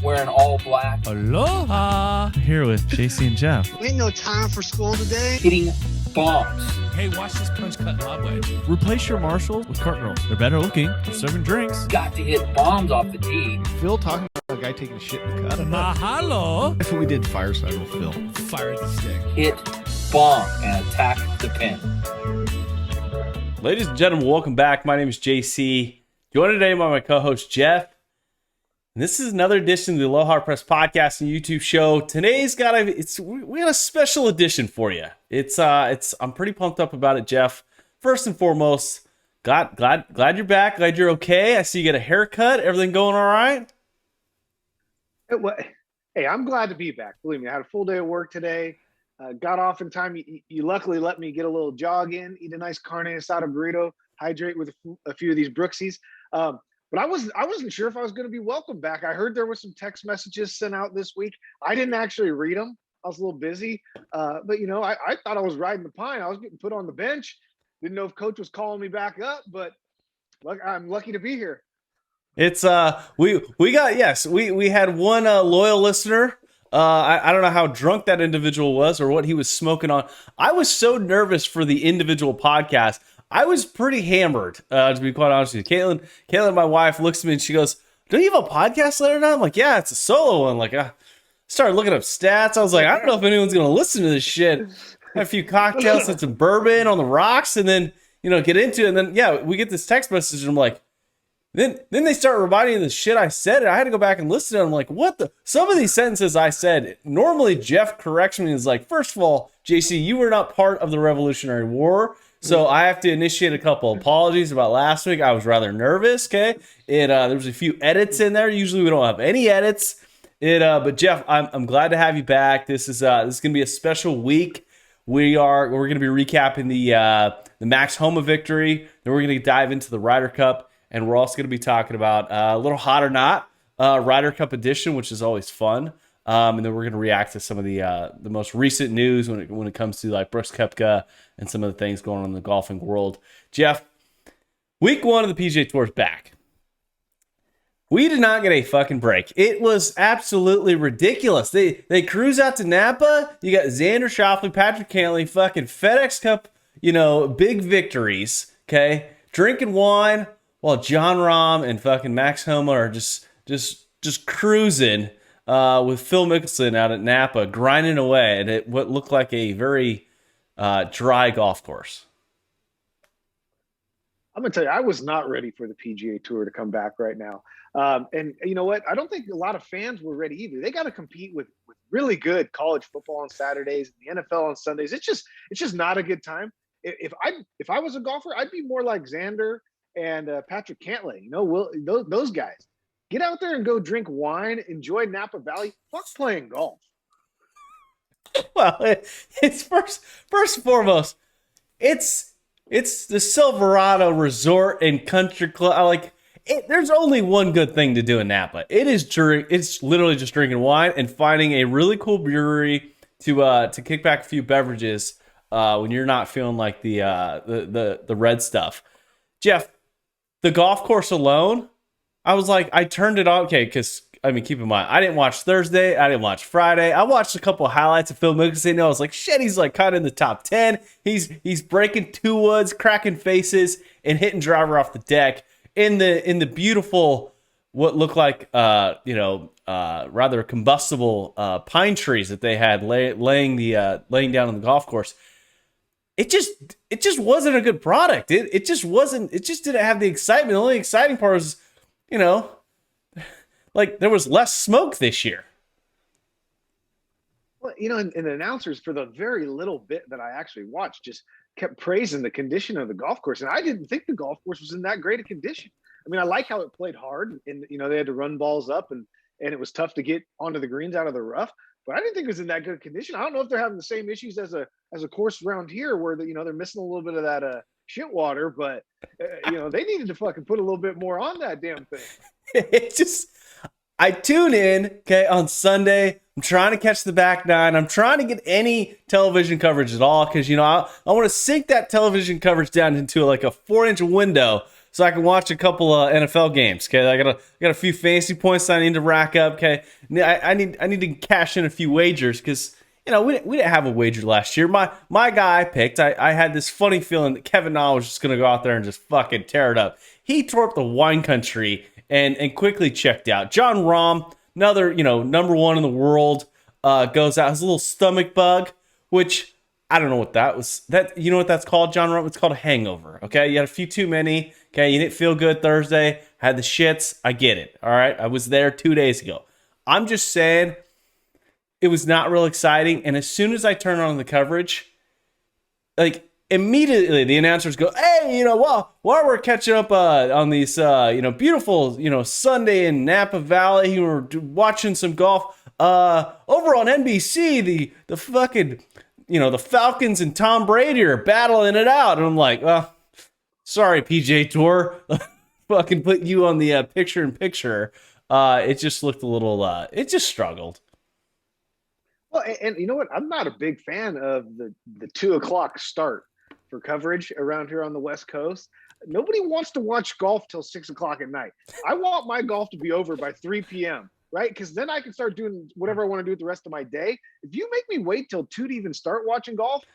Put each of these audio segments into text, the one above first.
wearing all black. Aloha! Here with JC and Jeff. Ain't no time for school today. Hitting bombs. Hey, watch this punch cut lob wedge. Replace your Marshalls with cart girls. They're better looking. They're serving drinks. Got to hit bombs off the tee. Phil talking about a guy taking a shit in the cut. Mahalo! That's what we did fireside with Phil. Fire at the stick. Hit bomb and attack the pin. Ladies and gentlemen, welcome back. My name is JC. Joined today by my co-host Jeff. And this is another edition of the Aloha Press podcast and YouTube show. Today's we got a special edition for you. I'm pretty pumped up about it, Jeff. First and foremost, glad you're back. Glad you're okay. I see you get a haircut. Everything going all right? Hey, I'm glad to be back. Believe me, I had a full day of work today. Got off in time. You luckily let me get a little jog in, eat a nice carne asada burrito, hydrate with a few of these Brooksies. But I wasn't sure if I was going to be welcome back. I heard there were some text messages sent out this week. I didn't actually read them. I was a little busy. But, you know, I thought I was riding the pine. I was getting put on the bench. Didn't know if coach was calling me back up, but I'm lucky to be here. It's we had one loyal listener. I don't know how drunk that individual was or what he was smoking on. I was so nervous for the individual podcast. I was pretty hammered, to be quite honest with you. Caitlin, my wife, looks at me and she goes, "Don't you have a podcast later now?" I'm like, "Yeah, it's a solo one." Like, I started looking up stats. I was like, I don't know if anyone's going to listen to this shit. Had a few cocktails and some bourbon on the rocks and then, get into it. And then, yeah, we get this text message and I'm like, then they start reminding me of the shit I said. And I had to go back and listen to it. I'm like, what the? Some of these sentences I said, normally Jeff corrects me and is like, first of all, JC, you were not part of the Revolutionary War. So I have to initiate a couple apologies about last week. I was rather nervous, okay? There was a few edits in there. Usually we don't have any edits. But Jeff, I'm glad to have you back. This is going to be a special week. We're going to be recapping the Max Homa victory. Then we're going to dive into the Ryder Cup, and we're also going to be talking about a little hot or not Ryder Cup edition, which is always fun. And then we're going to react to some of the most recent news when it comes to like Brooks Koepka and some of the things going on in the golfing world. Jeff, week one of the PGA Tour is back. We did not get a fucking break. It was absolutely ridiculous. They cruise out to Napa. You got Xander Schauffele, Patrick Cantlay, fucking FedEx Cup, big victories. Okay, drinking wine while John Rahm and fucking Max Homa are just cruising. With Phil Mickelson out at Napa, grinding away at what looked like a very dry golf course. I'm going to tell you, I was not ready for the PGA Tour to come back right now. And you know what? I don't think a lot of fans were ready either. They got to compete with really good college football on Saturdays, and the NFL on Sundays. It's just not a good time. If I was a golfer, I'd be more like Xander and Patrick Cantlay. Those guys. Get out there and go drink wine, enjoy Napa Valley. Fuck playing golf. Well, it's first and foremost, it's the Silverado Resort and Country Club. There's only one good thing to do in Napa. It's literally just drinking wine and finding a really cool brewery to kick back a few beverages when you're not feeling like the red stuff. Jeff, the golf course alone. I was like, I turned it on. Okay, because, keep in mind, I didn't watch Thursday. I didn't watch Friday. I watched a couple of highlights of Phil Mickelson. And I was like, shit, he's like kind of in the top 10. He's breaking two woods, cracking faces, and hitting driver off the deck in the beautiful, what looked like, rather combustible pine trees that they had laying down on the golf course. It just wasn't a good product. It just wasn't. It just didn't have the excitement. The only exciting part was, there was less smoke this year. Well, and the announcers, for the very little bit that I actually watched, just kept praising the condition of the golf course. And I didn't think the golf course was in that great a condition. I like how it played hard and, they had to run balls up and it was tough to get onto the greens out of the rough. But I didn't think it was in that good condition. I don't know if they're having the same issues as a course around here where they're missing a little bit of that shit water, but they needed to fucking put a little bit more on that damn thing. I tune in, on Sunday. I'm trying to catch the back nine. I'm trying to get any television coverage at all because, I want to sink that television coverage down into like a 4-inch window so I can watch a couple of NFL games. Okay, I got a few fantasy points I need to rack up. Okay, I need to cash in a few wagers because we didn't have a wager last year. My guy I picked. I had this funny feeling that Kevin Na was just gonna go out there and just fucking tear it up. He tore up the wine country and quickly checked out. John Rahm, another number one in the world, goes out, has a little stomach bug, which I don't know what that was. That you know what that's called, John Rahm? It's called a hangover. Okay, you had a few too many. Okay, you didn't feel good Thursday, had the shits. I get it. All right, I was there 2 days ago. I'm just saying it was not real exciting. And as soon as I turn on the coverage, like immediately the announcers go, "Hey, while we're catching up on these beautiful Sunday in Napa Valley, we're watching some golf over on NBC. The fucking." The Falcons and Tom Brady are battling it out. And I'm like, well, sorry, PGA Tour. Fucking put you on the picture-in-picture. It just looked a little, it just struggled. Well, and you know what? I'm not a big fan of the 2 o'clock start for coverage around here on the West Coast. Nobody wants to watch golf till 6 o'clock at night. I want my golf to be over by 3 p.m., right? Because then I can start doing whatever I want to do with the rest of my day. If you make me wait till 2 to even start watching golf,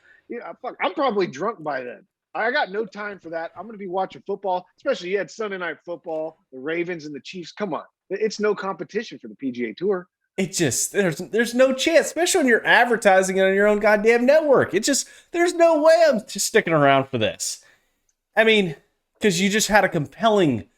I'm probably drunk by then. I got no time for that. I'm going to be watching football, especially you had Sunday night football, the Ravens and the Chiefs. Come on. It's no competition for the PGA Tour. It just, there's no chance, especially when you're advertising it on your own goddamn network. It just, there's no way I'm just sticking around for this. I mean, because you just had a compelling,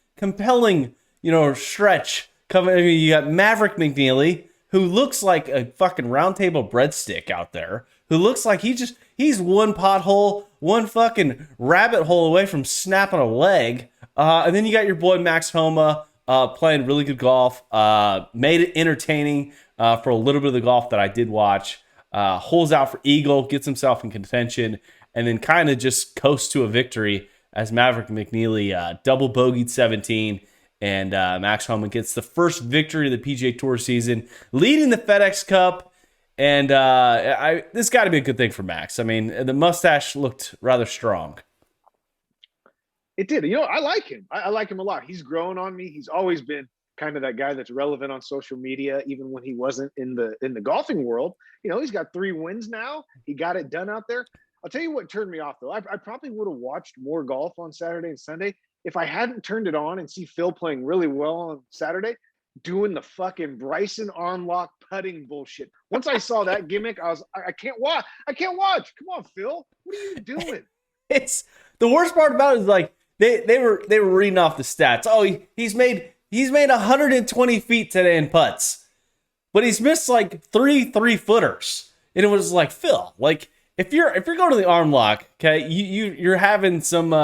stretch. You got Maverick McNeely, who looks like a fucking round table breadstick out there, who looks like he's one pothole, one fucking rabbit hole away from snapping a leg. And then you got your boy Max Homa playing really good golf, made it entertaining for a little bit of the golf that I did watch. Holes out for eagle, gets himself in contention, and then kind of just coasts to a victory as Maverick McNeely double bogeyed 17. And Max Homa gets the first victory of the PGA Tour season, leading the FedEx Cup. And this got to be a good thing for Max. I mean, the mustache looked rather strong. It did. I like him. I like him a lot. He's grown on me. He's always been kind of that guy that's relevant on social media, even when he wasn't in the golfing world. He's got 3 wins now. He got it done out there. I'll tell you what turned me off, though. I probably would have watched more golf on Saturday and Sunday if I hadn't turned it on and see Phil playing really well on Saturday, doing the fucking Bryson arm lock putting bullshit. Once I saw that gimmick, I can't watch. Come on, Phil. What are you doing? It's the worst part about it is like they were reading off the stats. Oh, he's made 120 feet today in putts, but he's missed like 3 3-footers. And it was like, Phil, like if you're going to the arm lock, okay, you're having some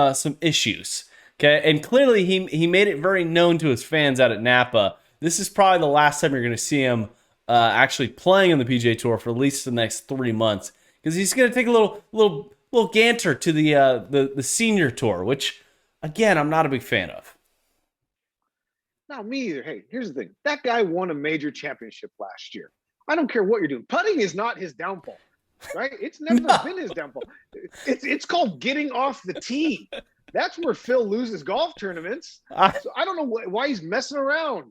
issues. Okay, and clearly he made it very known to his fans out at Napa. This is probably the last time you're going to see him actually playing on the PGA Tour for at least the next 3 months, because he's going to take a little ganter to the senior tour, which again I'm not a big fan of. No, me either. Hey, here's the thing: that guy won a major championship last year. I don't care what you're doing. Putting is not his downfall, right? It's never been his downfall. It's called getting off the tee. That's where Phil loses golf tournaments. So I don't know why he's messing around.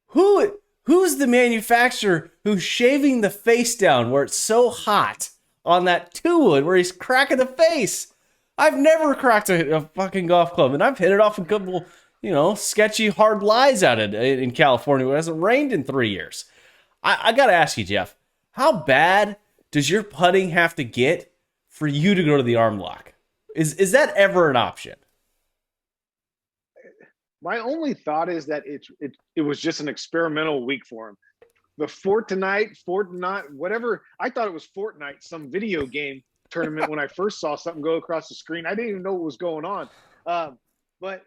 Who's the manufacturer who's shaving the face down where it's so hot on that 2-wood where he's cracking the face? I've never cracked a fucking golf club, and I've hit it off a couple, sketchy hard lies out in California where it hasn't rained in 3 years. I got to ask you, Jeff, how bad does your putting have to get for you to go to the arm lock? Is that ever an option? My only thought is that it was just an experimental week for him. The Fortnite, whatever. I thought it was Fortnite, some video game tournament when I first saw something go across the screen. I didn't even know what was going on. But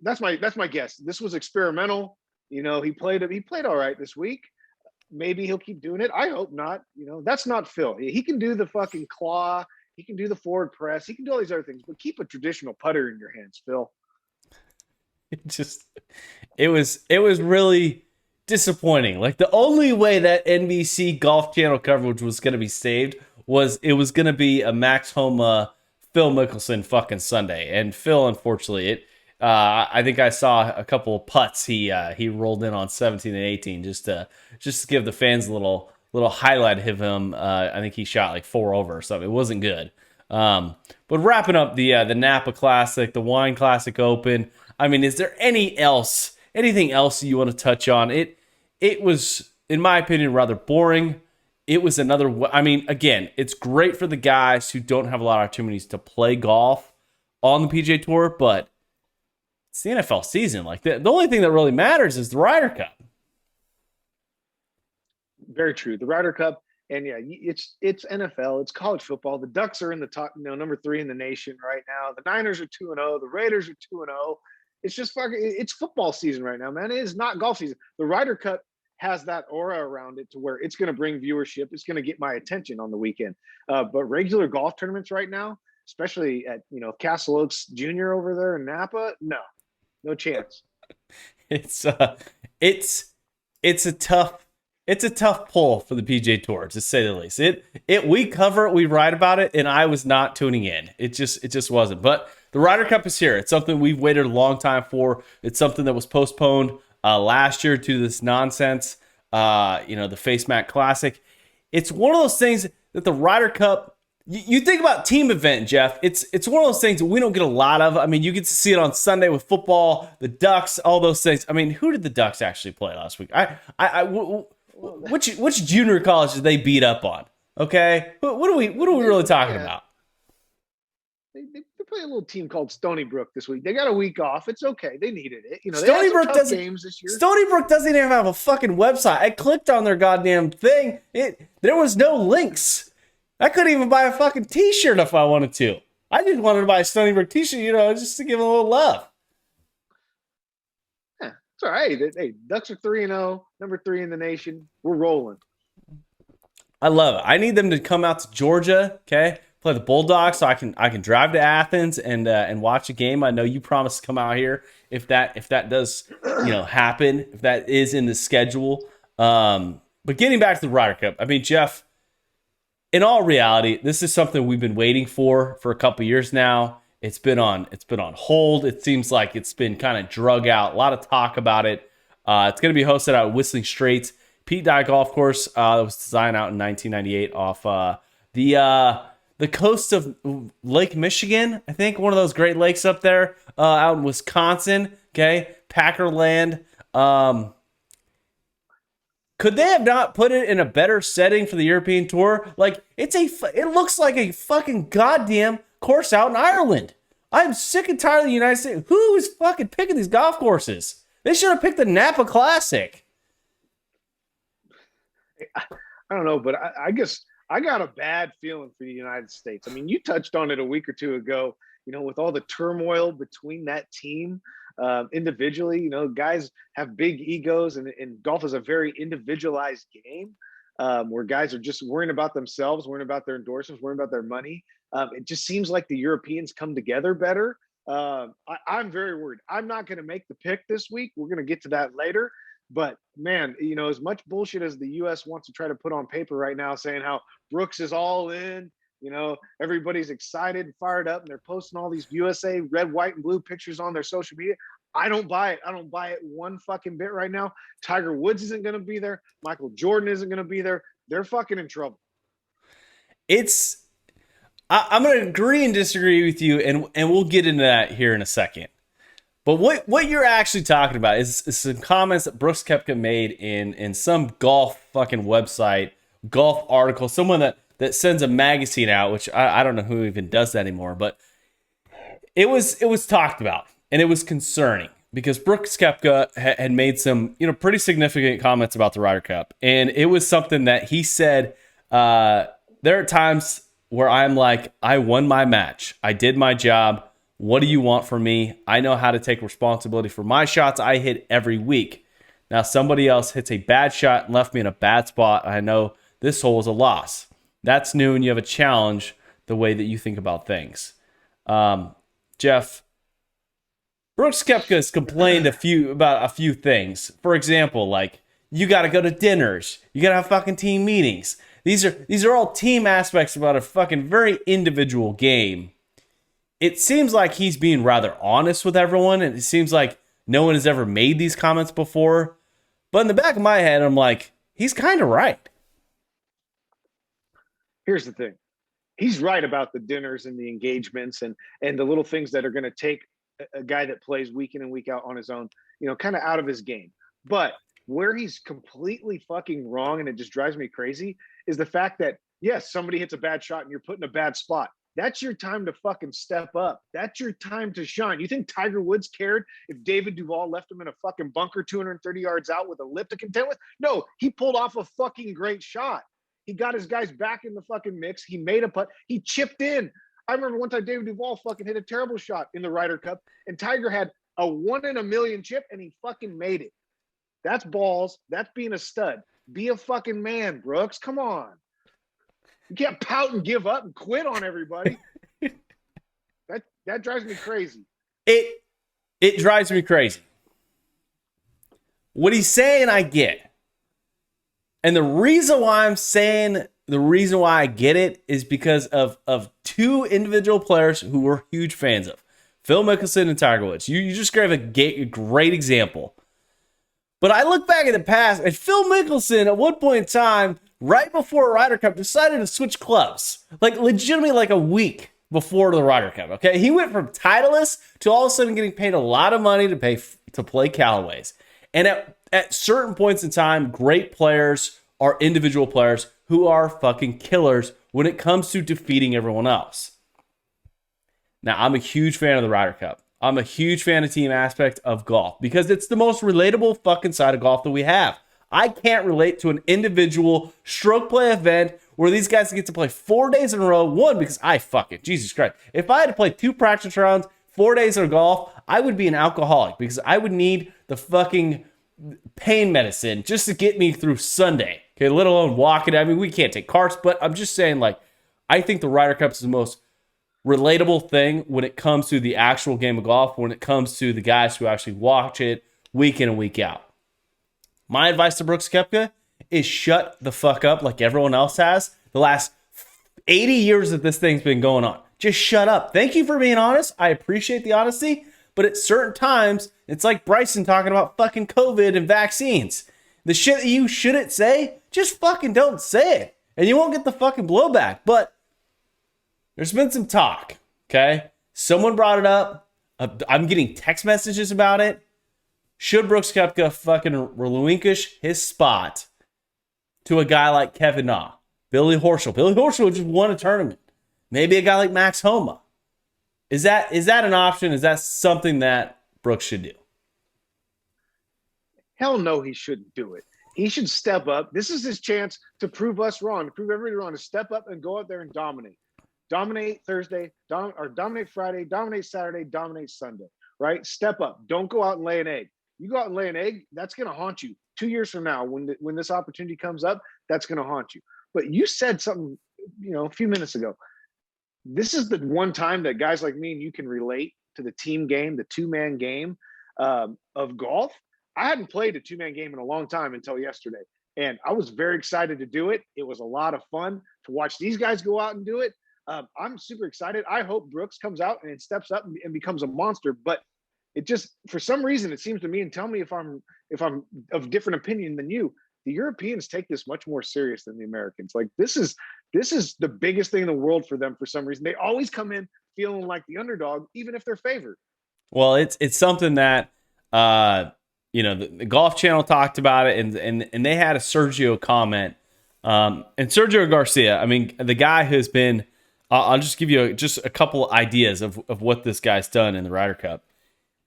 that's my guess. This was experimental. He played all right this week. Maybe he'll keep doing it. I hope not. That's not Phil. He can do the fucking claw. He can do the forward press. He can do all these other things, but keep a traditional putter in your hands, Phil. It was really disappointing. Like the only way that NBC Golf Channel coverage was going to be saved was it was going to be a Max Homa Phil Mickelson fucking Sunday. And Phil, unfortunately, I think I saw a couple of putts he rolled in on 17 and 18 just to give the fans a little highlight of him. I think he shot like 4 over or something. It wasn't good. But wrapping up the Napa Classic, the Wine Classic Open. I mean, is there anything else you want to touch on? It was, in my opinion, rather boring. It was another. I mean, again, it's great for the guys who don't have a lot of opportunities to play golf on the PGA Tour, but it's the NFL season. Like the only thing that really matters is the Ryder Cup. Very true. The Ryder Cup, and yeah, it's NFL. It's college football. The Ducks are in the top, number 3 in the nation right now. The Niners are 2-0. The Raiders are 2-0. It's just it's football season right now, man. It is not golf season. The Ryder Cup has that aura around it to where it's going to bring viewership. It's going to get my attention on the weekend. But regular golf tournaments right now, especially at Castle Oaks Junior over there in Napa, no chance. It's a tough pull for the PGA Tour, to say the least. We cover it, we write about it, and I was not tuning in. It just wasn't. But the Ryder Cup is here. It's something we've waited a long time for. It's something that was postponed last year to this nonsense. The Face Mac Classic. It's one of those things that the Ryder Cup. You think about team event, Jeff. It's one of those things that we don't get a lot of. I mean, you get to see it on Sunday with football, the Ducks, all those things. I mean, who did the Ducks actually play last week? Which junior college did they beat up on? Okay, what are we really talking about? They play a little team called Stony Brook this week. They got a week off. It's okay. They needed it. Stony Brook doesn't games this year. Stony Brook doesn't even have a fucking website. I clicked on their goddamn thing. There was no links. I couldn't even buy a fucking T-shirt if I wanted to. I just wanted to buy a Stony Brook T-shirt, just to give them a little love. Yeah, it's all right. Hey, Ducks are 3-0, number 3 in the nation. We're rolling. I love it. I need them to come out to Georgia, okay? Play the Bulldogs, so I can drive to Athens and watch a game. I know you promised to come out here if that does happen, if that is in the schedule. But getting back to the Ryder Cup, I mean, Jeff, in all reality, this is something we've been waiting for a couple years now. It's been on hold. It seems like it's been kind of drug out. A lot of talk about it. It's going to be hosted out at Whistling Straits Pete Dye Golf Course. It was designed out in 1998 off the coast of Lake Michigan, I think, one of those Great Lakes up there, out in Wisconsin. Okay, Packerland. Could they have not put it in a better setting for the European Tour? Like, it looks like a fucking goddamn course out in Ireland. I'm sick and tired of the United States. Who is fucking picking these golf courses? They should have picked the Napa Classic. I don't know, but I guess I got a bad feeling for the United States. I mean, you touched on it a week or two ago, with all the turmoil between that team. Individually, guys have big egos, and golf is a very individualized game, where guys are just worrying about themselves, worrying about their endorsements, worrying about their money. It just seems like the Europeans come together better. I'm very worried. I'm not going to make the pick this week. We're going to get to that later. But man, as much bullshit as the U.S. wants to try to put on paper right now, saying how Brooks is all in, everybody's excited and fired up, and they're posting all these USA red, white, and blue pictures on their social media. I don't buy it. I don't buy it one fucking bit right now. Tiger Woods isn't going to be there. Michael Jordan isn't going to be there. They're fucking in trouble. I'm going to agree and disagree with you, and we'll get into that here in a second. But what you're actually talking about is some comments that Brooks Koepka made in some golf fucking website, golf article, someone that sends a magazine out, which I don't know who even does that anymore, but it was talked about, and it was concerning because Brooks Koepka had made some pretty significant comments about the Ryder Cup, and it was something that he said, there are times where I'm like, I won my match, I did my job. What do you want from me? I know how to take responsibility for my shots I hit every week. Now somebody else hits a bad shot and left me in a bad spot. I know this hole is a loss. That's new, and you have a challenge the way that you think about things. Jeff, Brooks Koepka has complained about a few things. For example, like, you got to go to dinners. You got to have fucking team meetings. These are all team aspects about a fucking very individual game. it seems like he's being rather honest with everyone, and it seems like no one has ever made these comments before. But in the back of my head, I'm like, he's kind of right. Here's the thing. He's right about the dinners and the engagements and the little things that are going to take a guy that plays week in and week out on his own, kind of out of his game. But where he's completely fucking wrong, and it just drives me crazy, is the fact that, yes, somebody hits a bad shot and you're put in a bad spot. That's your time to fucking step up. That's your time to shine. You think Tiger Woods cared if David Duval left him in a fucking bunker 230 yards out with a lip to contend with? No, he pulled off a fucking great shot. He got his guys back in the fucking mix. He made a putt. He chipped in. I remember one time David Duval fucking hit a terrible shot in the Ryder Cup, and Tiger had a 1 in a million chip, and he fucking made it. That's balls. That's being a stud. Be a fucking man, Brooks. Come on. You can't pout and give up and quit on everybody. That drives me crazy. It drives me crazy. What he's saying, I get. And the reason why I get it is because of two individual players who we're huge fans of. Phil Mickelson and Tiger Woods. You just gave a great example. But I look back at the past, and Phil Mickelson, at one point in time, right before Ryder Cup, decided to switch clubs. Like, legitimately, like a week before the Ryder Cup, okay? He went from Titleist to all of a sudden getting paid a lot of money to play Callaways. And at certain points in time, great players are individual players who are fucking killers when it comes to defeating everyone else. Now, I'm a huge fan of the Ryder Cup. I'm a huge fan of team aspect of golf because it's the most relatable fucking side of golf that we have. I can't relate to an individual stroke play event where these guys get to play 4 days in a row. One, because Jesus Christ. If I had to play 2 practice rounds, 4 days of golf, I would be an alcoholic because I would need the fucking pain medicine just to get me through Sunday. Okay, let alone walking. I mean, we can't take carts, but I'm just saying, like, I think the Ryder Cup is the most relatable thing when it comes to the actual game of golf, when it comes to the guys who actually watch it week in and week out. My advice to Brooks Koepka is shut the fuck up like everyone else has the last 80 years that this thing's been going on. Just shut up. Thank you for being honest. I appreciate the honesty, but at certain times, it's like Bryson talking about fucking COVID and vaccines. The shit that you shouldn't say, just fucking don't say it, and you won't get the fucking blowback. But there's been some talk, okay? Someone brought it up. I'm getting text messages about it. Should Brooks Koepka fucking relinquish his spot to a guy like Kevin Na, Billy Horschel? Billy Horschel just won a tournament. Maybe a guy like Max Homa. Is that an option? Is that something that Brooks should do? Hell no, he shouldn't do it. He should step up. This is his chance to prove us wrong, to prove everybody wrong, to step up and go out there and dominate. Dominate Thursday, dominate Friday, dominate Saturday, dominate Sunday, right? Step up. Don't go out and lay an egg. You go out and lay an egg, that's going to haunt you. 2 years from now, when this opportunity comes up, that's going to haunt you. But you said something, a few minutes ago. This is the one time that guys like me and you can relate to the team game, the two-man game of golf. I hadn't played a two-man game in a long time until yesterday, and I was very excited to do it. It was a lot of fun to watch these guys go out and do it. I'm super excited. I hope Brooks comes out and steps up and becomes a monster. But it just, for some reason, it seems to me, and tell me if I'm of different opinion than you, the Europeans take this much more serious than the Americans. Like this is the biggest thing in the world for them for some reason. They always come in feeling like the underdog, even if they're favored. Well, it's something that the Golf Channel talked about it, and they had a Sergio comment. And Sergio Garcia, I mean, the guy who's been, I'll just give you just a couple ideas of what this guy's done in the Ryder Cup.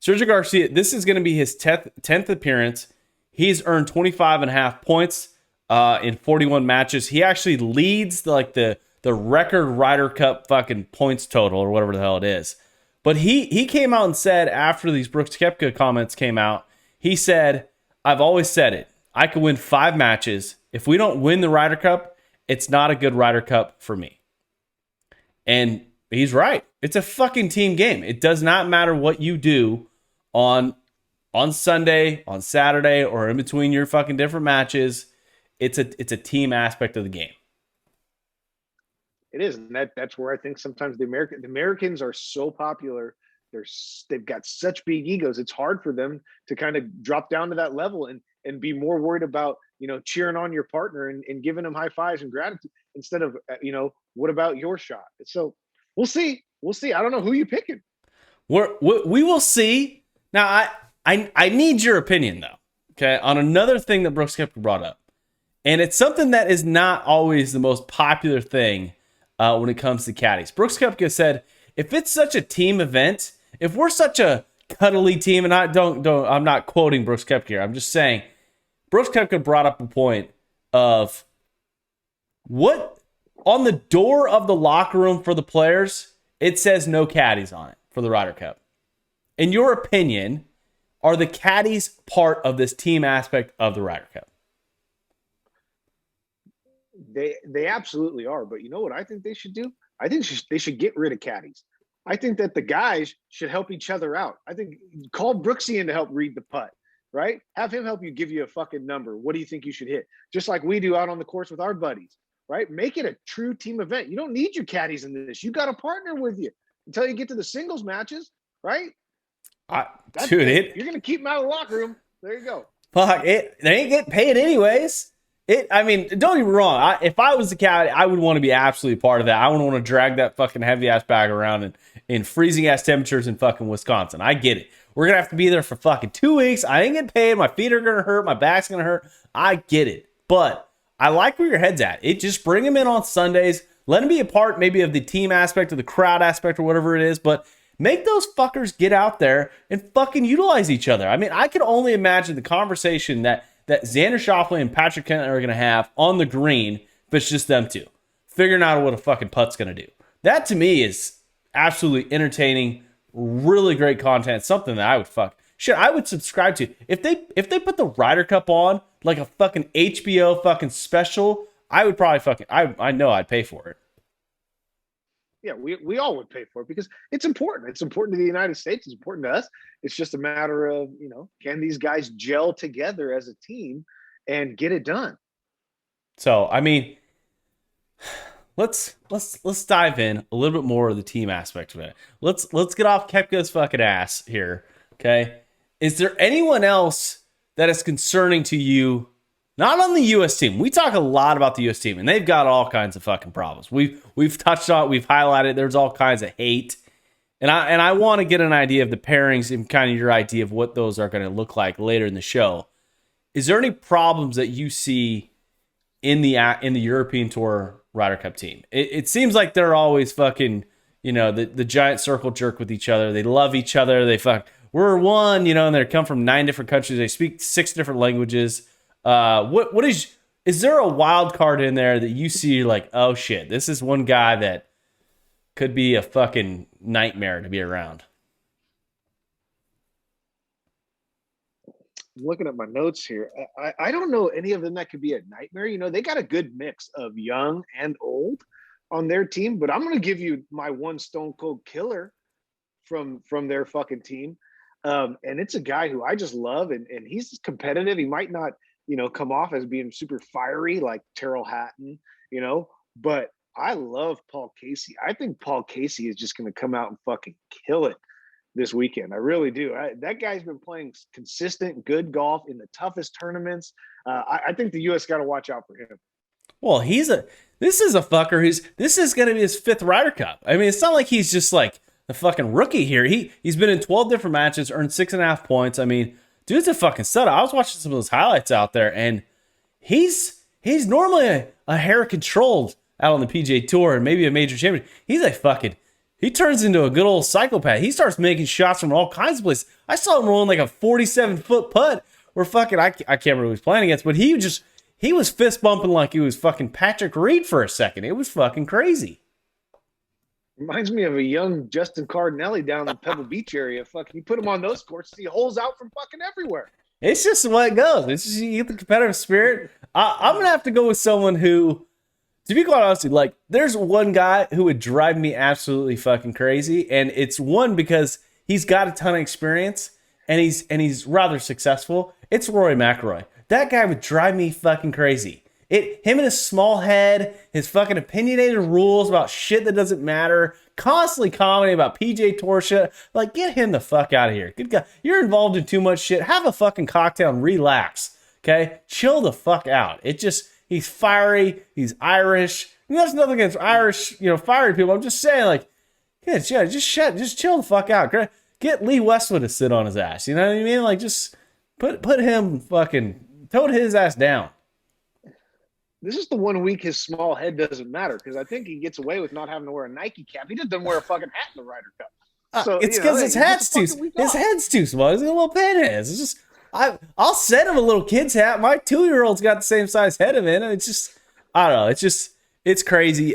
Sergio Garcia, this is going to be his 10th appearance. He's earned 25.5 points in 41 matches. He actually leads the record Ryder Cup fucking points total or whatever the hell it is. But he came out and said after these Brooks Koepka comments came out, he said, I've always said it. I could win 5 matches. If we don't win the Ryder Cup, it's not a good Ryder Cup for me. And he's right. It's a fucking team game. It does not matter what you do on Sunday, on Saturday, or in between your fucking different matches. It's a team aspect of the game. It is, and that's where I think sometimes the Americans are so popular. They've got such big egos. It's hard for them to kind of drop down to that level and be more worried about, cheering on your partner and giving them high fives and gratitude instead of, what about your shot? So we'll see. I don't know who you picking. We will see. Now, I need your opinion, though, okay, on another thing that Brooks Koepka brought up. And it's something that is not always the most popular thing when it comes to caddies. Brooks Koepka said, if it's such a team event, if we're such a cuddly team, and I'm not quoting Brooks Koepka here, I'm just saying, Brooks Koepka brought up a point of what on the door of the locker room for the players, it says no caddies on it for the Ryder Cup. In your opinion, are the caddies part of this team aspect of the Ryder Cup? They absolutely are. But you know what I think they should do? I think they should get rid of caddies. I think that the guys should help each other out. I think call Brooksy in to help read the putt, right? Have him help you, give you a fucking number. What do you think you should hit? Just like we do out on the course with our buddies, right? Make it a true team event. You don't need your caddies in this. You got a partner with you until you get to the singles matches, right? You're going to keep them out of the locker room. There you go. Fuck it. They ain't getting paid anyways. Don't get me wrong. If I was the caddy, I would want to be absolutely part of that. I wouldn't want to drag that fucking heavy ass bag around in freezing ass temperatures in fucking Wisconsin. I get it. We're going to have to be there for fucking 2 weeks. I ain't getting paid. My feet are going to hurt. My back's going to hurt. I get it. But I like where your head's at. Just bring them in on Sundays. Let them be a part maybe of the team aspect or the crowd aspect or whatever it is. But make those fuckers get out there and fucking utilize each other. I can only imagine the conversation that Xander Schauffele and Patrick Kent are going to have on the green if it's just them two, figuring out what a fucking putt's going to do. That to me is absolutely entertaining, really great content, something that I would subscribe to. If they put the Ryder Cup on like a fucking HBO fucking special, I would probably I know I'd pay for it. Yeah, we all would pay for it because it's important. It's important to the United States. It's important to us. It's just a matter of, can these guys gel together as a team and get it done? So, let's dive in a little bit more of the team aspect of it. Let's get off Koepka's fucking ass here, okay? Is there anyone else that is concerning to you? Not on the U.S. team. We talk a lot about the U.S. team, and they've got all kinds of fucking problems. We've touched on it. We've highlighted. There's all kinds of hate, and I want to get an idea of the pairings and kind of your idea of what those are going to look like later in the show. Is there any problems that you see in the European Tour Ryder Cup team? It seems like they're always fucking, the giant circle jerk with each other. They love each other. We're one, and they come from 9 different countries. They speak 6 different languages. Is there a wild card in there that you see like, oh shit, this is one guy that could be a fucking nightmare to be around? I'm looking at my notes here. I don't know any of them that could be a nightmare. They got a good mix of young and old on their team, but I'm going to give you my one stone cold killer from their fucking team. And it's a guy who I just love and he's competitive. He might not, come off as being super fiery like Terrell Hatton, but I love Paul Casey. I think Paul Casey is just going to come out and fucking kill it this weekend. I really do. That guy's been playing consistent, good golf in the toughest tournaments. I think the U.S. got to watch out for him. Well, this is a fucker this is going to be his 5th Ryder Cup. It's not like he's just like the fucking rookie here. He's been in 12 different matches, earned 6.5 points. Dude's a fucking stud. I was watching some of those highlights out there, and he's normally a hair controlled out on the PGA Tour and maybe a major champion. He turns into a good old psychopath. He starts making shots from all kinds of places. I saw him rolling like a 47-foot putt where I can't remember who he was playing against, but he was fist bumping like he was fucking Patrick Reed for a second. It was fucking crazy. Reminds me of a young Justin Cardinelli down in the Pebble Beach area. Fucking, you put him on those courts, he holes out from fucking everywhere. It's just the way it goes. It's just, you get the competitive spirit. I'm going to have to go with someone who, to be quite honest, like, there's one guy who would drive me absolutely fucking crazy, and it's one because he's got a ton of experience, and he's rather successful. It's Rory McIlroy. That guy would drive me fucking crazy. Him and his small head, his fucking opinionated rules about shit that doesn't matter, constantly commenting about PJ Torsha. Like, get him the fuck out of here. Good guy. You're involved in too much shit. Have a fucking cocktail and relax. Okay? Chill the fuck out. He's fiery. He's Irish. And there's nothing against Irish, fiery people. I'm just saying, like, yeah, just chill the fuck out. Get Lee Westwood to sit on his ass. You know what I mean? Like, just put him fucking, tote his ass down. This is the 1 week his small head doesn't matter, because I think he gets away with not having to wear a Nike cap. He just doesn't wear a fucking hat in the Ryder Cup. So it's because his head's too small. He's got a little pinhead. It's just I'll send him a little kid's hat. My 2-year-old's got the same size head of it. And it's just, I don't know. It's crazy.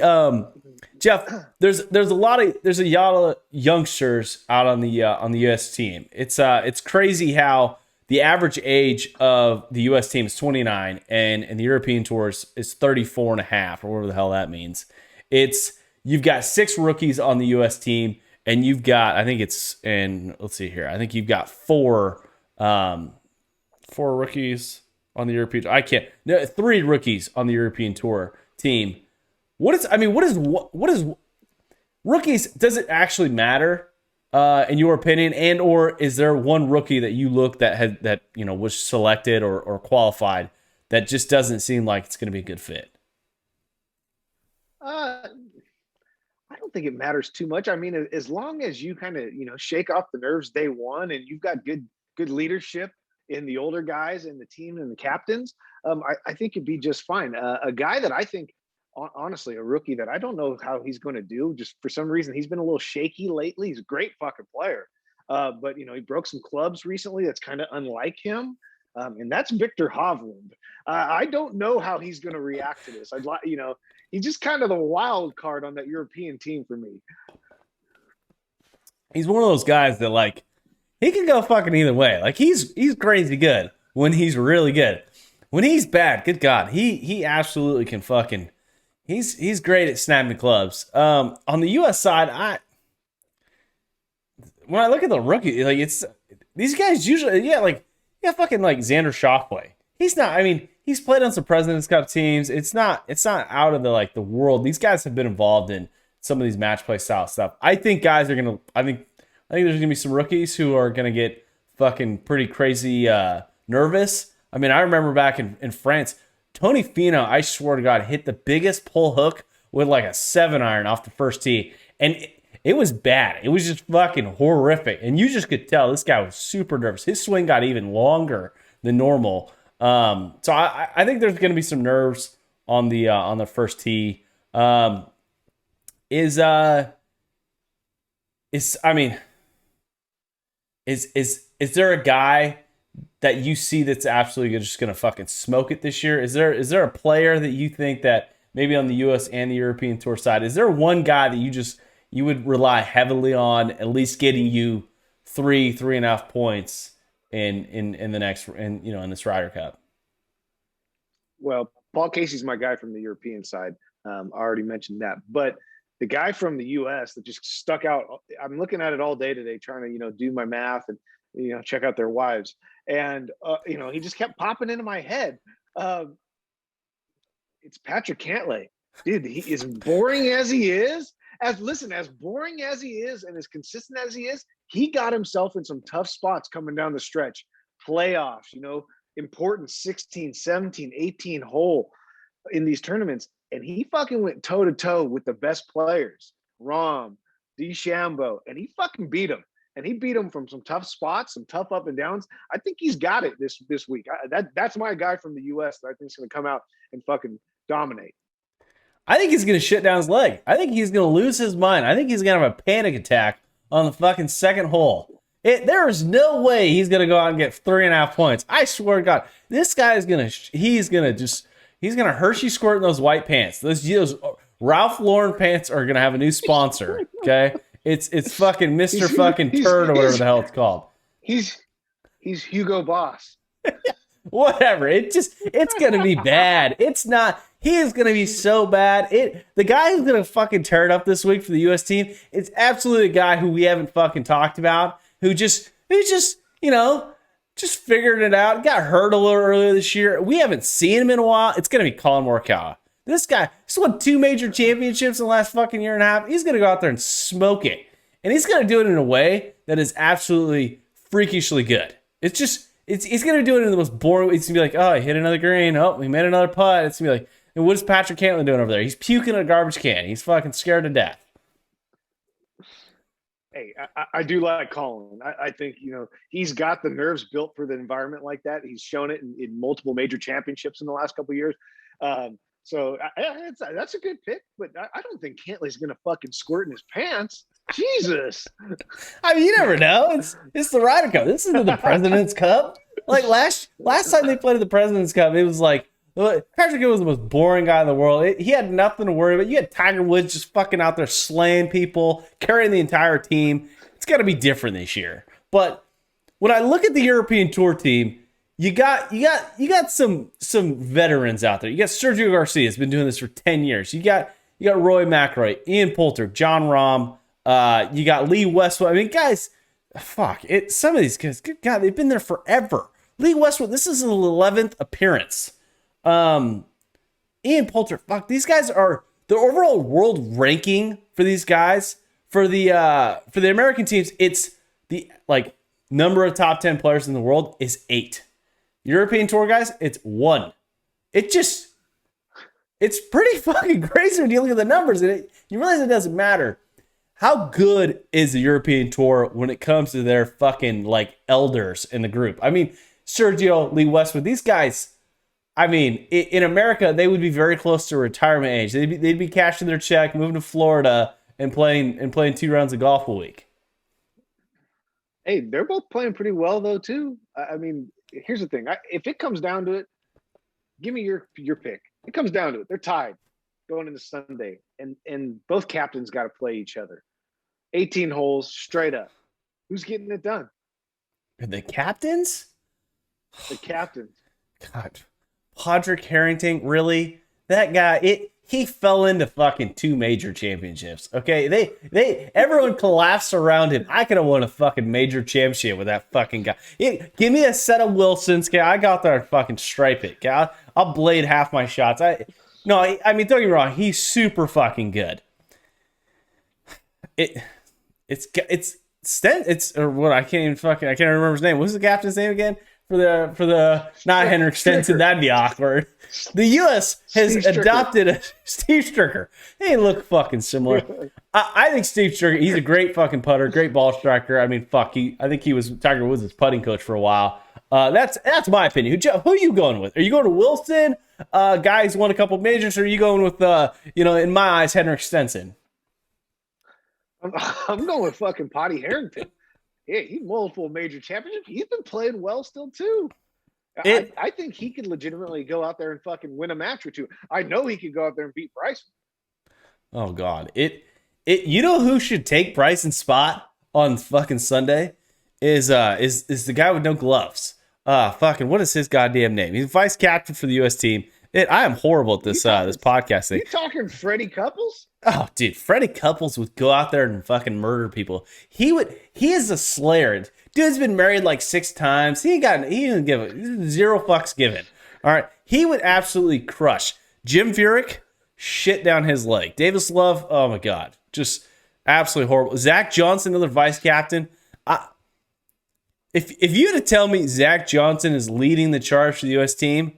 Jeff, there's a lot of youngsters out on the U.S. team. It's crazy how the average age of the U.S. team is 29, and the European tours is 34 and a half, or whatever the hell that means. You've got 6 rookies on the U.S. team, and you've got, I think let's see here. I think you've got 4 rookies on the European. 3 rookies on the European tour team. What is rookies? Does it actually matter? In your opinion, and or is there one rookie that you look that was selected or qualified that just doesn't seem like it's going to be a good fit? I don't think it matters too much. I mean, as long as you kind of shake off the nerves day one, and you've got good leadership in the older guys and the team and the captains, I think it'd be just fine. A guy that I think, honestly, a rookie that I don't know how he's going to do. Just for some reason, he's been a little shaky lately. He's a great fucking player. But, he broke some clubs recently. That's kind of unlike him. And that's Victor Hovland. I don't know how he's going to react to this. He's just kind of the wild card on that European team for me. He's one of those guys that, like, he can go fucking either way. Like, he's crazy good when he's really good. When he's bad, good God, he absolutely can fucking... He's great at snapping clubs. On the U.S. side, when I look at the rookie, like, it's these guys usually, fucking like Xander Schauffele. He's not. I mean, he's played on some President's Cup teams. It's not out of the world. These guys have been involved in some of these match play style stuff. I think guys are gonna. I think there's gonna be some rookies who are gonna get fucking pretty crazy nervous. I mean, I remember back in France. Tony Finau, I swear to God, hit the biggest pull hook with like a 7-iron off the first tee. And it was bad. It was just fucking horrific. And you just could tell this guy was super nervous. His swing got even longer than normal. So I think there's going to be some nerves on the first tee. Is there a guy that you see that's absolutely just going to fucking smoke it this year? Is there a player that you think that maybe on the U.S. and the European Tour side, is there one guy that you would rely heavily on at least getting you 3.5 points in this Ryder Cup? Well, Paul Casey's my guy from the European side. I already mentioned that, but the guy from the U.S. that just stuck out, I'm looking at it all day today, trying to, do my math and, check out their wives. And, he just kept popping into my head. It's Patrick Cantlay. Dude, he is boring as he is. As boring as he is and as consistent as he is, he got himself in some tough spots coming down the stretch. Playoffs, important 16, 17, 18 hole in these tournaments. And he fucking went toe-to-toe with the best players. Rahm, DeChambeau, and he fucking beat him. And he beat him from some tough spots, some tough up and downs. I think he's got it this week. That's my guy from the U.S. that I think is going to come out and fucking dominate. I think he's going to shit down his leg. I think he's going to lose his mind. I think he's going to have a panic attack on the fucking second hole. There is no way he's going to go out and get 3.5 points. I swear to God, this guy is going to, he's going to Hershey squirt in those white pants. Those Ralph Lauren pants are going to have a new sponsor. Okay. It's fucking Mr. fucking Turd or whatever the hell it's called. He's Hugo Boss. Whatever. It's going to be bad. It's not. He is going to be so bad. The guy who's going to fucking tear it up this week for the U.S. team, it's absolutely a guy who we haven't fucking talked about, who's just just figuring it out. Got hurt a little earlier this year. We haven't seen him in a while. It's going to be Colin Morikawa. This guy, he's won 2 major championships in the last fucking year and a half. He's going to go out there and smoke it. And he's going to do it in a way that is absolutely freakishly good. It's just, he's going to do it in the most boring way. It's going to be like, oh, he hit another green. Oh, we made another putt. It's going to be like, and what is Patrick Cantlin doing over there? He's puking in a garbage can. He's fucking scared to death. Hey, I do like Colin. I think, he's got the nerves built for the environment like that. He's shown it in multiple major championships in the last couple of years. That's a good pick, but I don't think Cantley's going to fucking squirt in his pants. Jesus. I mean, you never know. It's the Ryder Cup. This isn't the President's Cup. Like last time they played the President's Cup, it was like, Patrick Hill was the most boring guy in the world. He had nothing to worry about. You had Tiger Woods just fucking out there slaying people, carrying the entire team. It's got to be different this year. But when I look at the European Tour team, you got some veterans out there. You got Sergio Garcia has been doing this for 10 years. You got Roy McIlroy, Ian Poulter, John Rahm. You got Lee Westwood. I mean, guys, fuck it. Some of these guys, good God, they've been there forever. Lee Westwood, this is his 11th appearance. Ian Poulter, fuck, these guys are the overall world ranking for these guys for the American teams. It's the number of top 10 players in the world is 8. European Tour guys, it's 1. It's pretty fucking crazy when you look at the numbers, and you realize it doesn't matter. How good is the European Tour when it comes to their fucking elders in the group? I mean, Sergio, Lee Westwood, these guys. I mean, in America, they would be very close to retirement age. They'd be cashing their check, moving to Florida, and playing 2 rounds of golf a week. Hey, they're both playing pretty well though too. I mean, here's the thing: if it comes down to it, give me your pick. It comes down to it. They're tied going into Sunday, and both captains got to play each other. 18 holes straight up. Who's getting it done? The captains? The captains. God. Padraig Harrington, really? That guy, he fell into fucking 2 major championships. Okay, everyone collapsed around him. I could have won a fucking major championship with that fucking guy. Give me a set of Wilsons. Okay, I got there and fucking stripe it. Okay, I'll blade half my shots. I mean, don't get me wrong. He's super fucking good. I can't remember his name. What's the captain's name again? For the not Henrik Stenson, that'd be awkward. The U.S. has adopted Steve Stricker. They look fucking similar. I think Steve Stricker, he's a great fucking putter, great ball striker. I mean, fuck, I think he was Tiger Woods' putting coach for a while. That's my opinion. Who are you going with? Are you going to Wilson? Guy who's won a couple majors, or are you going with in my eyes, Henrik Stenson? I'm going with fucking Potty Harrington. Yeah, he's multiple major championships. He's been playing well still too. I think he could legitimately go out there and fucking win a match or 2. I know he could go out there and beat Bryson. Oh God, you know who should take Bryson's spot on fucking Sunday is the guy with no gloves. Fucking what is his goddamn name? He's vice captain for the U.S. team. I am horrible at this podcast thing. You talking Freddie Couples? Oh, dude, Freddie Couples would go out there and fucking murder people. He is a slayer. Dude's been married 6 times. He didn't give it 0 fucks given. All right, he would absolutely crush Jim Furyk. Shit down his leg. Davis Love. Oh my God, just absolutely horrible. Zach Johnson, another vice captain. If you had to tell me Zach Johnson is leading the charge for the U.S. team,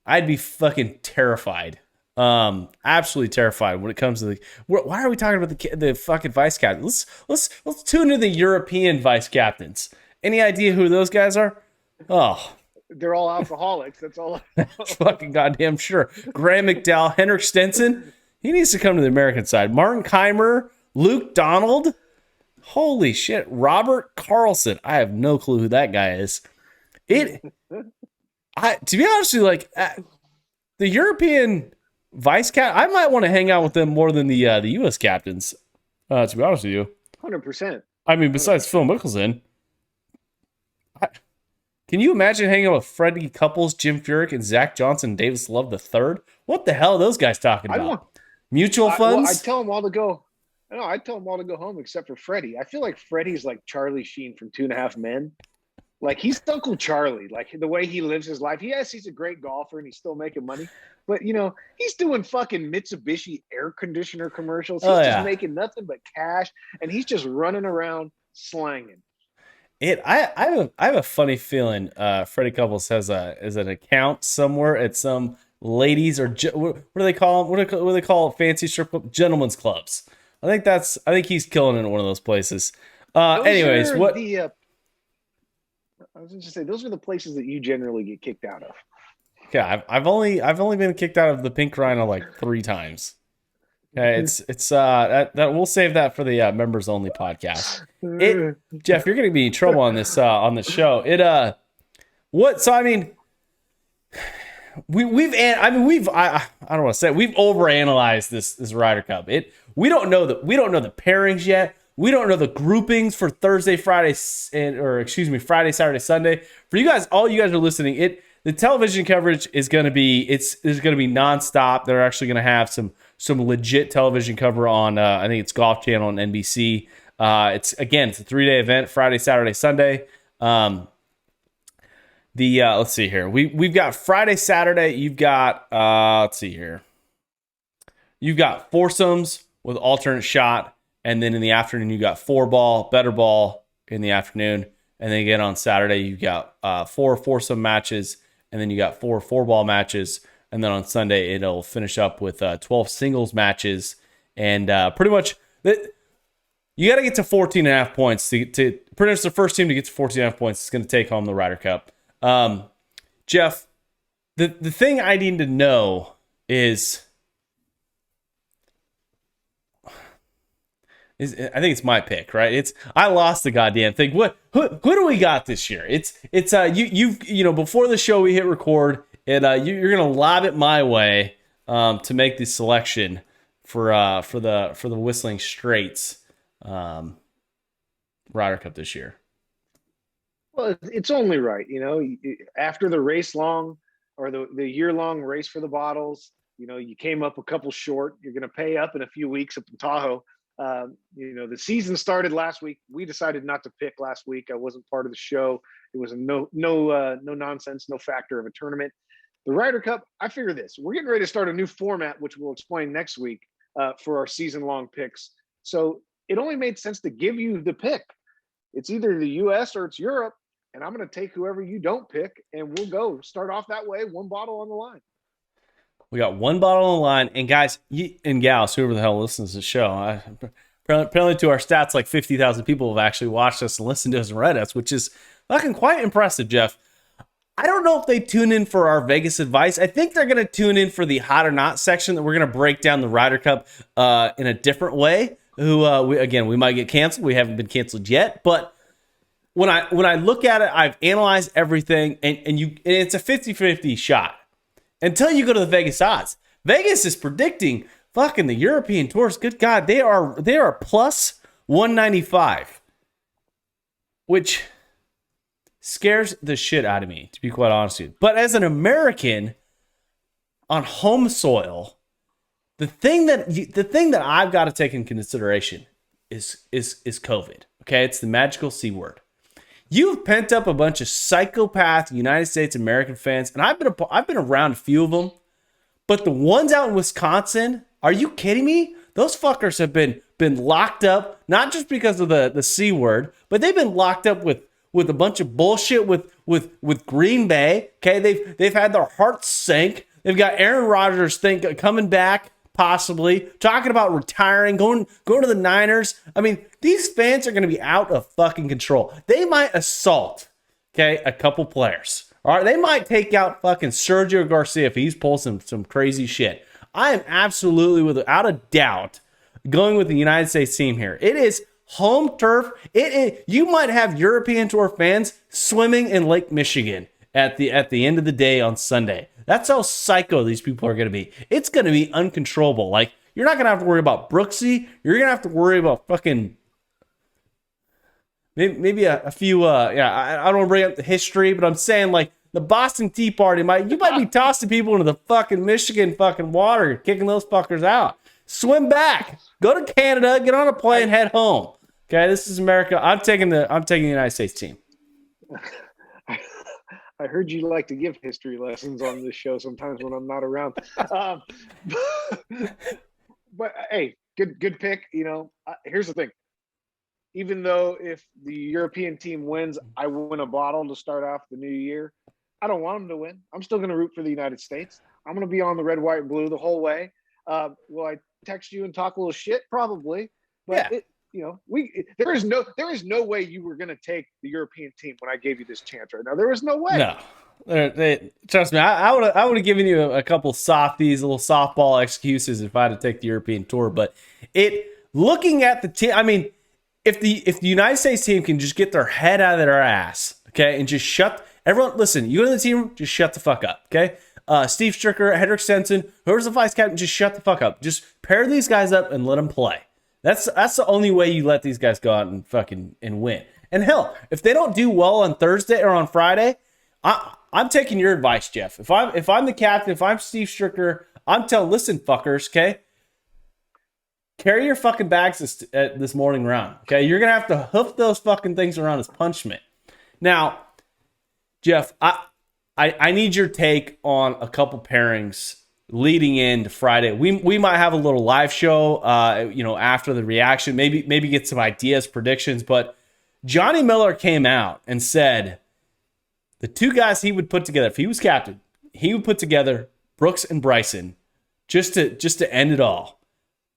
I'd be fucking terrified. Absolutely terrified when it comes to why are we talking about the fucking vice captains? Let's tune into the European vice captains. Any idea who those guys are? Oh, they're all alcoholics. That's all. Fucking goddamn sure. Graham McDowell, Henrik Stenson. He needs to come to the American side. Martin Keimer, Luke Donald. Holy shit. Robert Carlson. I have no clue who that guy is. To be honest with you, the European vice cap, I might want to hang out with them more than the U.S. captains. To be honest with you, 100%. I mean, besides Phil Mickelson, can you imagine hanging out with Freddie Couples, Jim Furyk, and Zach Johnson, Davis Love III? What the hell are those guys talking about? Mutual funds? I'd tell them all to go. I'd tell them all to go home except for Freddie. I feel like Freddie's like Charlie Sheen from 2.5 Men. Like he's Uncle Charlie, like the way he lives his life. Yes, he's a great golfer and he's still making money, but he's doing fucking Mitsubishi air conditioner commercials. He's just making nothing but cash, and he's just running around slanging. I have a funny feeling. Freddie Couples has an account somewhere at some ladies or what do they call them? What do they call fancy strip club? Gentlemen's clubs. I think he's killing it in one of those places. Anyways, what? I was going to say those are the places that you generally get kicked out of. Yeah, I've only been kicked out of the Pink Rhino like 3 times. Okay, it's that we'll save that for the members only podcast. Jeff, you're going to be in trouble on this show. I don't want to say we've overanalyzed this Ryder Cup. We don't know the pairings yet. We don't know the groupings for Thursday, Friday, Friday, Saturday, Sunday. For you guys, all you guys are listening, the television coverage is going to be nonstop. They're actually going to have some legit television cover on I think it's Golf Channel and NBC. It's a 3-day event, Friday, Saturday, Sunday. Let's see here. We've got Friday, Saturday. You've got let's see here. You've got foursomes with alternate shot, and then in the afternoon you got 4-ball, better ball in the afternoon, and then again on Saturday you've got 4 foursome matches, and then you got 4 4-ball matches, and then on Sunday it'll finish up with 12 singles matches, and pretty much you got to get to 14.5 points to pretty much the first team to get to 14.5 points is going to take home the Ryder Cup. Jeff, the thing I need to know is I think it's my pick, right? I lost the goddamn thing. Who do we got this year? It's before the show we hit record, and you're gonna lob it my way to make the selection for the Whistling Straits Ryder Cup this year. Well, it's only right, after the race long or the year-long race for the bottles, you came up a couple short. You're going to pay up in a few weeks up in Tahoe. The season started last week. We decided not to pick last week. I wasn't part of the show. It was a no nonsense, no factor of a tournament. The Ryder Cup, I figure this. We're getting ready to start a new format, which we'll explain next week for our season-long picks. So it only made sense to give you the pick. It's either the U.S. or it's Europe, and I'm going to take whoever you don't pick, and we'll go start off that way, 1 bottle on the line. We got 1 bottle on the line, and guys and gals, whoever the hell listens to the show, apparently to our stats, like 50,000 people have actually watched us and listened to us and read us, which is fucking quite impressive, Jeff. I don't know if they tune in for our Vegas advice. I think they're going to tune in for the hot or not section that we're going to break down the Ryder Cup in a different way. We might get canceled. We haven't been canceled yet, but when I look at it, I've analyzed everything, and it's a 50-50 shot until you go to the Vegas odds. Vegas is predicting fucking the European tours. Good God, they are plus 195, which scares the shit out of me, to be quite honest with you. But as an American on home soil, the thing that I've got to take in consideration is COVID. Okay, it's the magical C word. You've pent up a bunch of psychopath United States American fans, and I've been around a few of them, but the ones out in Wisconsin, are you kidding me? Those fuckers have been locked up, not just because of the C word, but they've been locked up with a bunch of bullshit with Green Bay. Okay, they've had their hearts sink. They've got Aaron Rodgers coming back, possibly talking about retiring, going to the Niners. I mean, these fans are going to be out of fucking control. They might assault, a couple players. All right, they might take out fucking Sergio Garcia if he's pulling some crazy shit. I am absolutely, without a doubt, going with the United States team here. It is home turf. You might have European Tour fans swimming in Lake Michigan at the end of the day on Sunday. That's how psycho these people are going to be. It's going to be uncontrollable. Like, you're not going to have to worry about Brooksy. You're going to have to worry about fucking maybe a few. I don't want to bring up the history, but I'm saying like the Boston Tea Party you might be tossing people into the fucking Michigan fucking water, kicking those fuckers out. Swim back, go to Canada, get on a plane, head home. Okay, this is America. I'm taking the United States team. I heard you like to give history lessons on this show sometimes when I'm not around. Um, but hey, good pick. Here's the thing. Even though if the European team wins, I win a bottle to start off the new year. I don't want them to win. I'm still going to root for the United States. I'm going to be on the red, white, and blue the whole way. Will I text you and talk a little shit? Probably. But Yeah. there is no way you were going to take the European team when I gave you this chance right now. There was no way. No. Trust me, I would have given you a couple softies, little softball excuses if I had to take the European tour. But looking at the team, I mean, if the United States team can just get their head out of their ass, okay, and just everyone, listen, you in the team, just shut the fuck up, okay? Steve Stricker, Henrik Stenson, whoever's the vice captain, just shut the fuck up. Just pair these guys up and let them play. That's the only way you let these guys go out and fucking win. And hell, if they don't do well on Thursday or on Friday, I'm taking your advice, Jeff. If I'm the captain, if I'm Steve Stricker, I'm telling, listen, fuckers, okay? Carry your fucking bags this morning round, okay? You're gonna have to hoof those fucking things around as punishment. Now, Jeff, I need your take on a couple pairings leading into Friday. We might have a little live show, after the reaction. Maybe get some ideas, predictions. But Johnny Miller came out and said the two guys he would put together if he was captain, he would put together Brooks and Bryson just to end it all.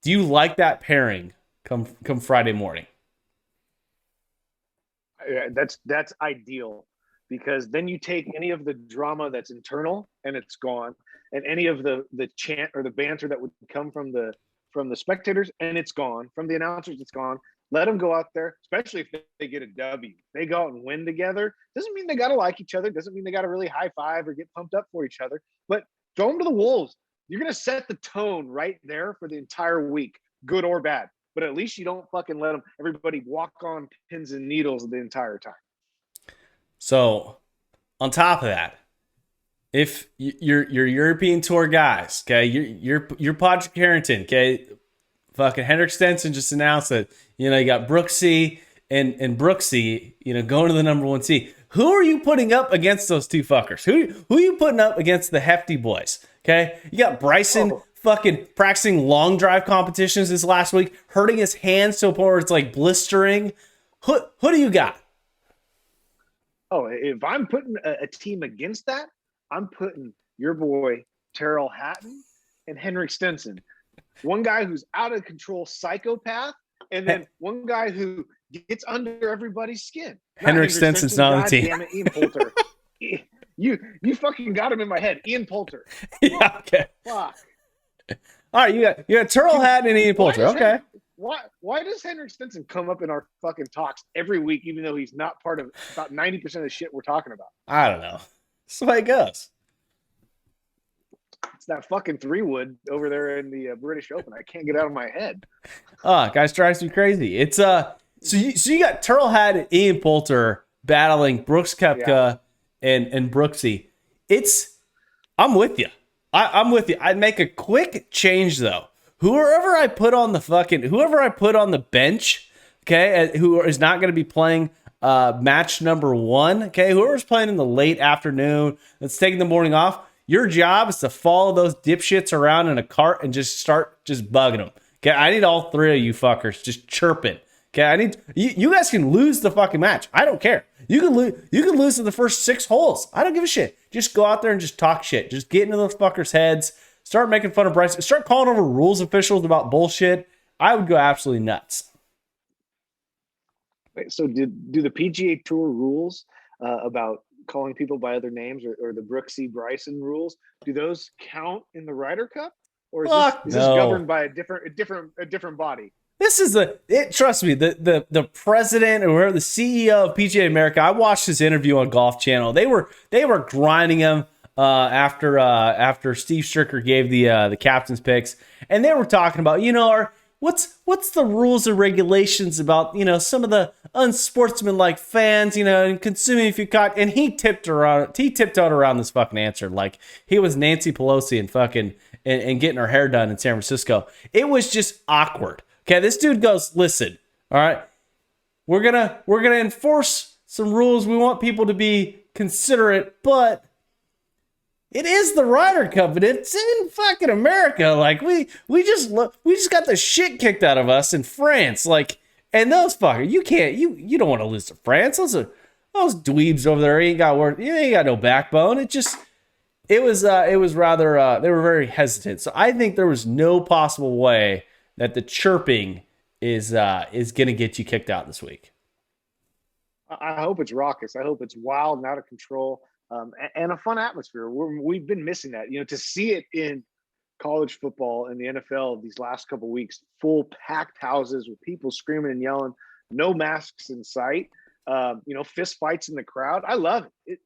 Do you like that pairing come Friday morning? Yeah, that's ideal, because then you take any of the drama that's internal and it's gone, and any of the chant or the banter that would come from the spectators, and it's gone. From the announcers, it's gone. Let them go out there, especially if they get a W. They go out and win together. Doesn't mean they got to like each other. Doesn't mean they got to really high five or get pumped up for each other. But throw them to the wolves. You're going to set the tone right there for the entire week, good or bad. But at least you don't fucking let everybody walk on pins and needles the entire time. So, on top of that, if your European tour guys, okay, your Patrick Harrington, okay, fucking Henrik Stenson just announced that, you got Brooksy and Brooksy, going to the number 1 seed. Who are you putting up against those two fuckers? Who are you putting up against the hefty boys? Okay, you got Bryson fucking practicing long drive competitions this last week, hurting his hands to a point where it's like blistering. Who do you got? Oh, if I'm putting a team against that, I'm putting your boy Terrell Hatton and Henrik Stenson. One guy who's out of control psychopath, and then one guy who gets under everybody's skin. Henrik Stenson's not on the team. Damn it, Ian Poulter. You fucking got him in my head, Ian Poulter. Yeah, okay. Fuck. All right, you got Terrell Hatton and Ian Poulter. Okay. Why does Henrik Stenson come up in our fucking talks every week, even though he's not part of about 90% of the shit we're talking about? I don't know. That's the way it goes. It's that fucking 3-wood over there in the British Open. I can't get out of my head. Guys, drives me crazy. It's so you got Terrell Hatton and Ian Poulter battling Brooks Koepka and Brooksy. I'm with you. I'm with you. I'd make a quick change though. Whoever I put on the bench, okay, who is not going to be playing match number 1, okay, whoever's playing in the late afternoon that's taking the morning off, your job is to follow those dipshits around in a cart and just start bugging them. Okay, I need all 3 of you fuckers just chirping. Okay, I need you guys can lose the fucking match. I don't care. You can lose in the first 6 holes. I don't give a shit. Just go out there and just talk shit. Just get into those fuckers' heads. Start making fun of Bryce. Start calling over rules officials about bullshit. I would go absolutely nuts. Wait, so do the PGA Tour rules about calling people by other names or the Brooksy Bryson rules, do those count in the Ryder Cup, or is this governed by a different body? This is trust me, the president or the CEO of PGA America, I watched his interview on Golf Channel. They were grinding him after Steve Stricker gave the captain's picks, and they were talking about, what's the rules and regulations about, some of the unsportsmanlike fans, and consuming if you caught, and he tiptoed around this fucking answer like he was Nancy Pelosi and fucking and getting her hair done in San Francisco. It was just awkward. Okay, this dude goes, listen, all right, we're gonna enforce some rules. We want people to be considerate, but it is the Ryder Cup, and it's in fucking America. Like we just got the shit kicked out of us in France. Like, and those fuckers, you don't want to lose to France. Those dweebs over there ain't got no backbone. It was rather they were very hesitant. So I think there was no possible way that the chirping is gonna get you kicked out this week. I hope it's raucous. I hope it's wild and out of control, and a fun atmosphere. We've been missing that. To see it in college football and the NFL these last couple of weeks, full packed houses with people screaming and yelling, no masks in sight. Fist fights in the crowd. I love it.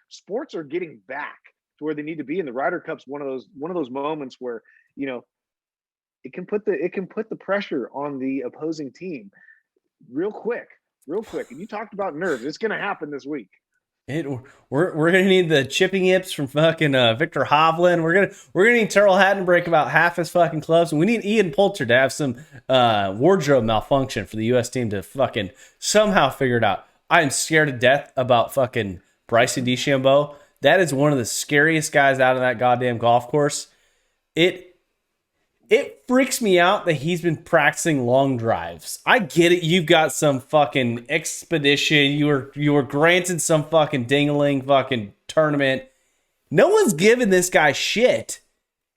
Sports are getting back to where they need to be, and the Ryder Cup's one of those moments where it can put the pressure on the opposing team real quick. And you talked about nerves. It's going to happen this week. We're gonna need the chipping yips from fucking Victor Hovland. We're gonna need Terrell Hatton to break about half his fucking clubs, and we need Ian Poulter to have some wardrobe malfunction for the U.S. team to fucking somehow figure it out. I am scared to death about fucking Bryson DeChambeau. That is one of the scariest guys out of that goddamn golf course. It freaks me out that he's been practicing long drives. I get it. You've got some fucking expedition. You were granted some fucking dingling fucking tournament. No one's giving this guy shit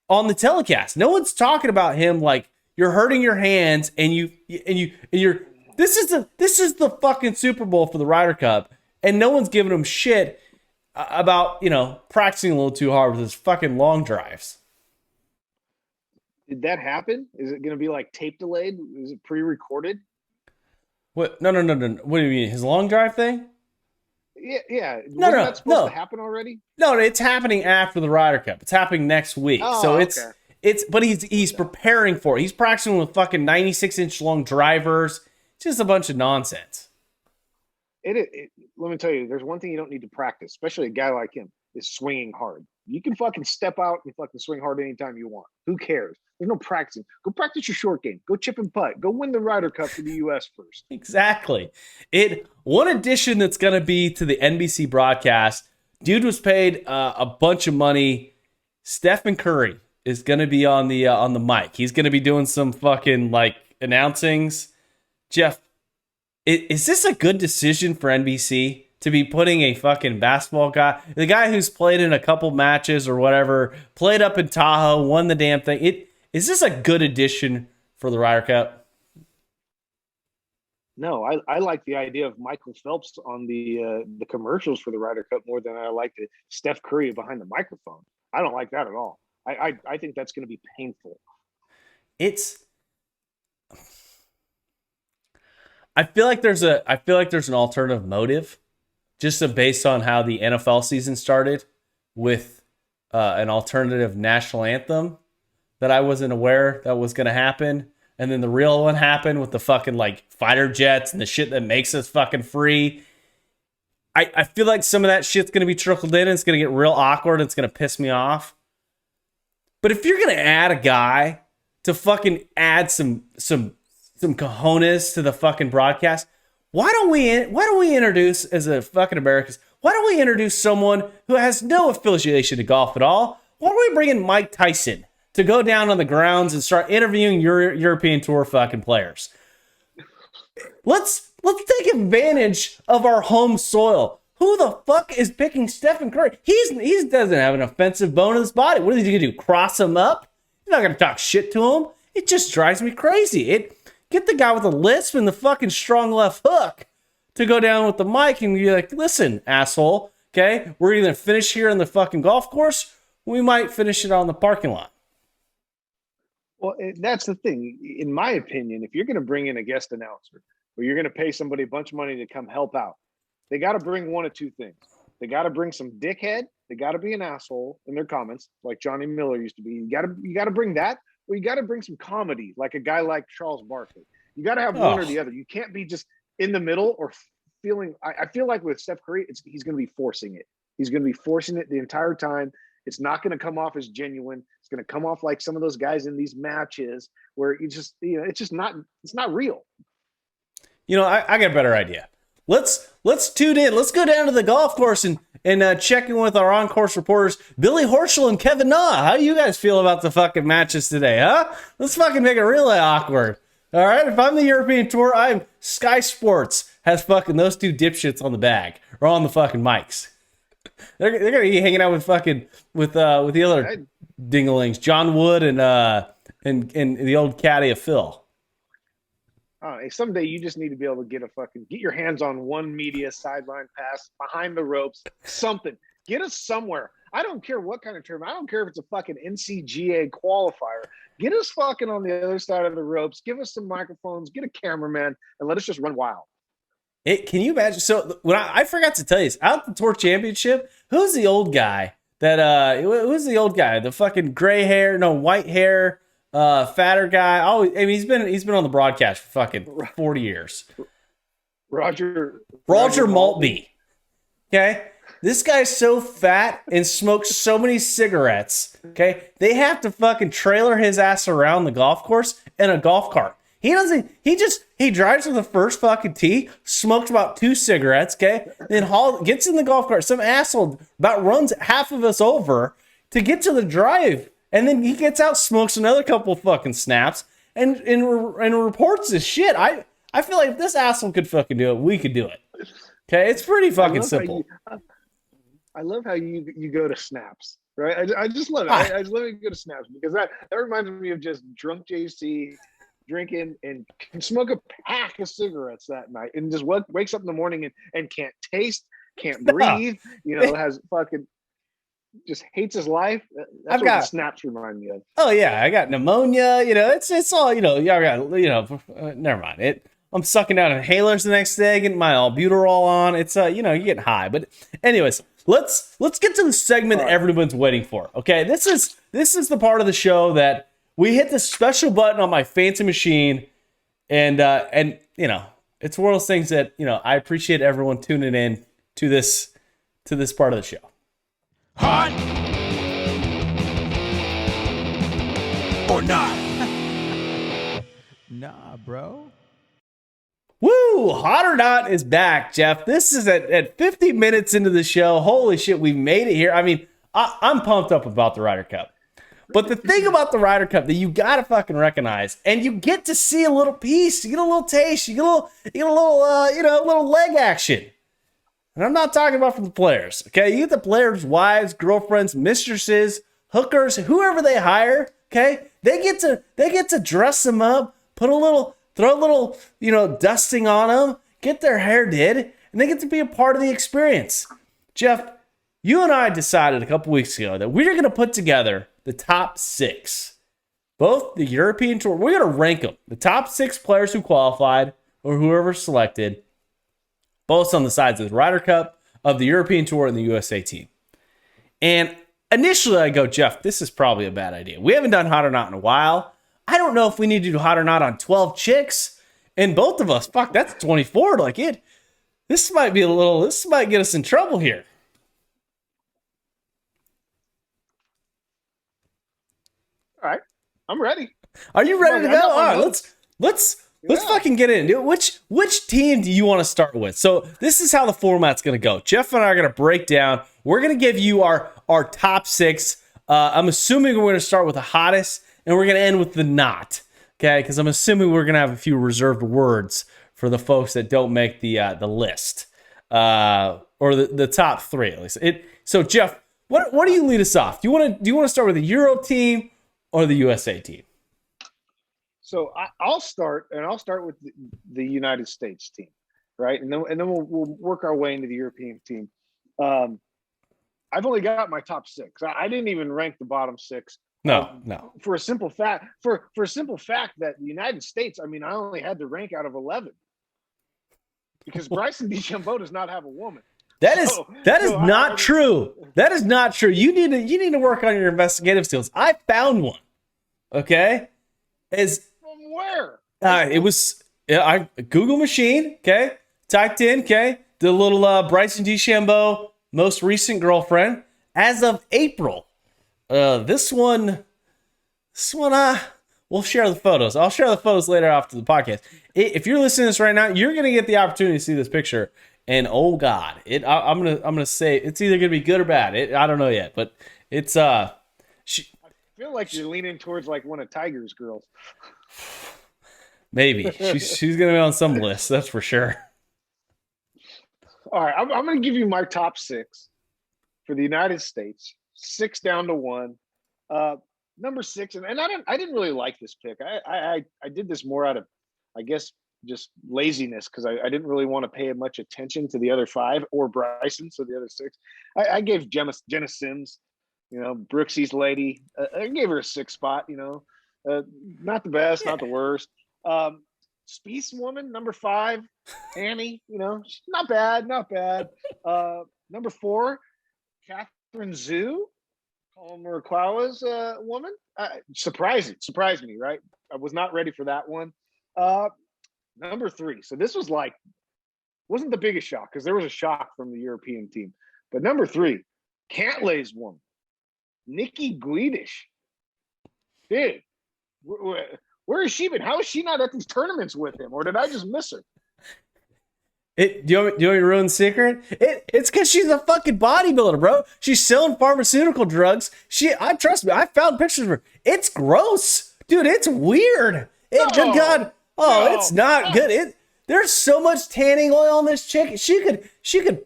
on the telecast. No one's talking about him like you're hurting your hands and you're. This is the fucking Super Bowl for the Ryder Cup, and no one's giving him shit about practicing a little too hard with his fucking long drives. Did that happen? Is it going to be like tape delayed? Is it pre-recorded? What? No. What do you mean? His long drive thing? Yeah. Wasn't that supposed to happen already? No, it's happening after the Ryder Cup. It's happening next week. Oh, so okay. But he's preparing for it. He's practicing with fucking 96-inch long drivers. It's just a bunch of nonsense. Let me tell you, there's one thing you don't need to practice, especially a guy like him, is swinging hard. You can fucking step out and fucking swing hard anytime you want. Who cares? There's no practicing. Go practice your short game. Go chip and putt. Go win the Ryder Cup for the U.S. first. Exactly. One addition that's going to be to the NBC broadcast, dude was paid a bunch of money. Stephen Curry is going to be on the mic. He's going to be doing some fucking like announcings. Jeff, is this a good decision for NBC to be putting a fucking basketball guy, the guy who's played in a couple matches or whatever, played up in Tahoe, won the damn thing? Is this a good addition for the Ryder Cup? No, I like the idea of Michael Phelps on the commercials for the Ryder Cup more than I like the Steph Curry behind the microphone. I don't like that at all. I think that's going to be painful. I feel like there's an alternative motive, just based on how the NFL season started with an alternative national anthem that I wasn't aware that was going to happen. And then the real one happened with the fucking like fighter jets and the shit that makes us fucking free. I feel like some of that shit's going to be trickled in and it's going to get real awkward and it's going to piss me off. But if you're going to add a guy to fucking add some cojones to the fucking broadcast, why don't we introduce, as a fucking Americans, why don't we introduce someone who has no affiliation to golf at all? Why don't we bring in Mike Tyson to go down on the grounds and start interviewing European Tour fucking players? Let's take advantage of our home soil. Who the fuck is picking Stephen Curry? He doesn't have an offensive bone in his body. What is he gonna do? Cross him up? You're not gonna talk shit to him. It just drives me crazy. Get the guy with a lisp and the fucking strong left hook to go down with the mic and be like, listen, asshole, okay, we're either finish here on the fucking golf course, we might finish it on the parking lot. Well, that's the thing. In my opinion, if you're going to bring in a guest announcer or you're going to pay somebody a bunch of money to come help out, they got to bring one of two things. They got to bring some dickhead. They got to be an asshole in their comments, like Johnny Miller used to be. You got to bring that, or you got to bring some comedy, like a guy like Charles Barkley. You got to have one or the other. You can't be just in the middle or feeling. I feel like with Steph Curry, he's going to be forcing it. He's going to be forcing it the entire time. It's not going to come off as genuine. It's going to come off like some of those guys in these matches where it's not real. I got a better idea. Let's tune in. Let's go down to the golf course and and checking with our on-course reporters, Billy Horschel and Kevin Na. How do you guys feel about the fucking matches today, huh? Let's fucking make it really awkward. All right, if I'm the European Tour, Sky Sports has fucking those two dipshits on the bag or on the fucking mics. They're gonna be hanging out with fucking with the other dinglings, John Wood and the old caddy of Phil. Hey, someday you just need to be able to get your hands on one media sideline pass behind the ropes, something. Get us somewhere. I don't care what kind of tournament. I don't care if it's a fucking NCGA qualifier. Get us fucking on the other side of the ropes. Give us some microphones. Get a cameraman, and let us just run wild. Can you imagine? So when I forgot to tell you this, out at the Tour Championship, who's the old guy who's the old guy? The fucking white hair, fatter guy. Oh, I mean, he's been on the broadcast for fucking 40 years. Roger Maltby. Okay. This guy's so fat and smokes so many cigarettes. Okay. They have to fucking trailer his ass around the golf course in a golf cart. He drives to the first fucking tee, smokes about 2 cigarettes, okay? Then gets in the golf cart. Some asshole about runs half of us over to get to the drive. And then he gets out, smokes another couple fucking snaps, and reports his shit. I feel like if this asshole could fucking do it, we could do it. Okay? It's pretty fucking simple. I love how you go to snaps, right? I just love it. I just love it go to snaps because that reminds me of just drunk JC drinking and can smoke a pack of cigarettes that night and just wakes up in the morning and can't taste, can't breathe, has fucking just hates his life. That's what the snaps remind me of. Oh yeah, I got pneumonia. It's all y'all got. Never mind. I'm sucking down inhalers the next day, getting my albuterol on. It's you get high. But anyways, let's get to the segment that everyone's waiting for. Okay, this is the part of the show that we hit the special button on my fancy machine, and it's one of those things that I appreciate everyone tuning in to this part of the show. Hot or not? Nah, bro. Woo! Hot or Not is back, Jeff. This is at 50 minutes into the show. Holy shit, we made it here. I mean, I'm pumped up about the Ryder Cup. But the thing about the Ryder Cup that you gotta fucking recognize, and you get to see a little piece, you get a little taste, you get a little leg action. And I'm not talking about from the players, okay? You get the players' wives, girlfriends, mistresses, hookers, whoever they hire, okay? They get to dress them up, throw a little, dusting on them, get their hair did, and they get to be a part of the experience. Jeff, you and I decided a couple weeks ago that we are going to put together the top 6, both the European Tour. We're going to rank them, the top 6 players who qualified or whoever selected, both on the sides of the Ryder Cup, of the European Tour, and the USA team. And initially I go, Jeff, this is probably a bad idea. We haven't done Hot or Not in a while. I don't know if we need to do Hot or Not on 12 chicks. And both of us, fuck, that's 24. This might get us in trouble here. All right, I'm ready. Are you ready to go? All right, let's fucking get into it. Which team do you want to start with? So this is how the format's going to go. Jeff and I are going to break down. We're going to give you our top 6. I'm assuming we're going to start with the hottest, and we're going to end with the not. Okay, because I'm assuming we're going to have a few reserved words for the folks that don't make the list, or the top 3 at least. So Jeff, what do you lead us off? Do you want to start with the Euro team or the USA team? So I'll start with the United States team, right? And then we'll work our way into the European team. I've only got my top 6. I didn't even rank the bottom 6. No. For a simple fact that the United States, I mean, I only had to rank out of 11 because Bryson DeChambeau does not have a woman. That is not true. That is not true. You need to work on your investigative skills. I found one. Okay, from where? It was I Google machine. Okay, typed in. Okay, the little Bryson DeChambeau most recent girlfriend as of April. This one. We'll share the photos. I'll share the photos later after the podcast. If you're listening to this right now, you're going to get the opportunity to see this picture. and oh god, I'm gonna say it's either gonna be good or bad. I don't know yet, but it's she, I feel like you're leaning towards like one of Tiger's girls. maybe she's gonna be on some list, that's for sure. All right, I'm going to give you my top 6 for the United States, 6 down to 1. Number 6, and I didn't really like this pick. I did this more out of, I guess, just laziness because I didn't really want to pay much attention to the other 5 or Bryson, so the other 6. I gave Jenna Sims, Brooksy's lady. I gave her a 6 spot. Not the best, not the worst. Space Woman, number 5, Annie, not bad. Number 4, Catherine Zhu, Colin Murikwawa's woman. Surprised me, right? I was not ready for that one. Number 3. So this was wasn't the biggest shock because there was a shock from the European team. But number 3, Cantlay's woman, Nikki Guidish. Dude, where has she been? How is she not at these tournaments with him? Or did I just miss her? Do you want me to ruin the secret? It's because she's a fucking bodybuilder, bro. She's selling pharmaceutical drugs. Trust me, I found pictures of her. It's gross, dude. It's weird. It's not good. There's so much tanning oil on this chick. She could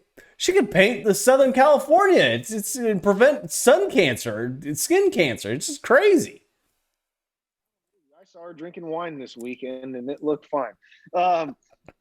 paint the Southern California. It's prevent sun cancer, skin cancer. It's just crazy. I saw her drinking wine this weekend, and it looked fine.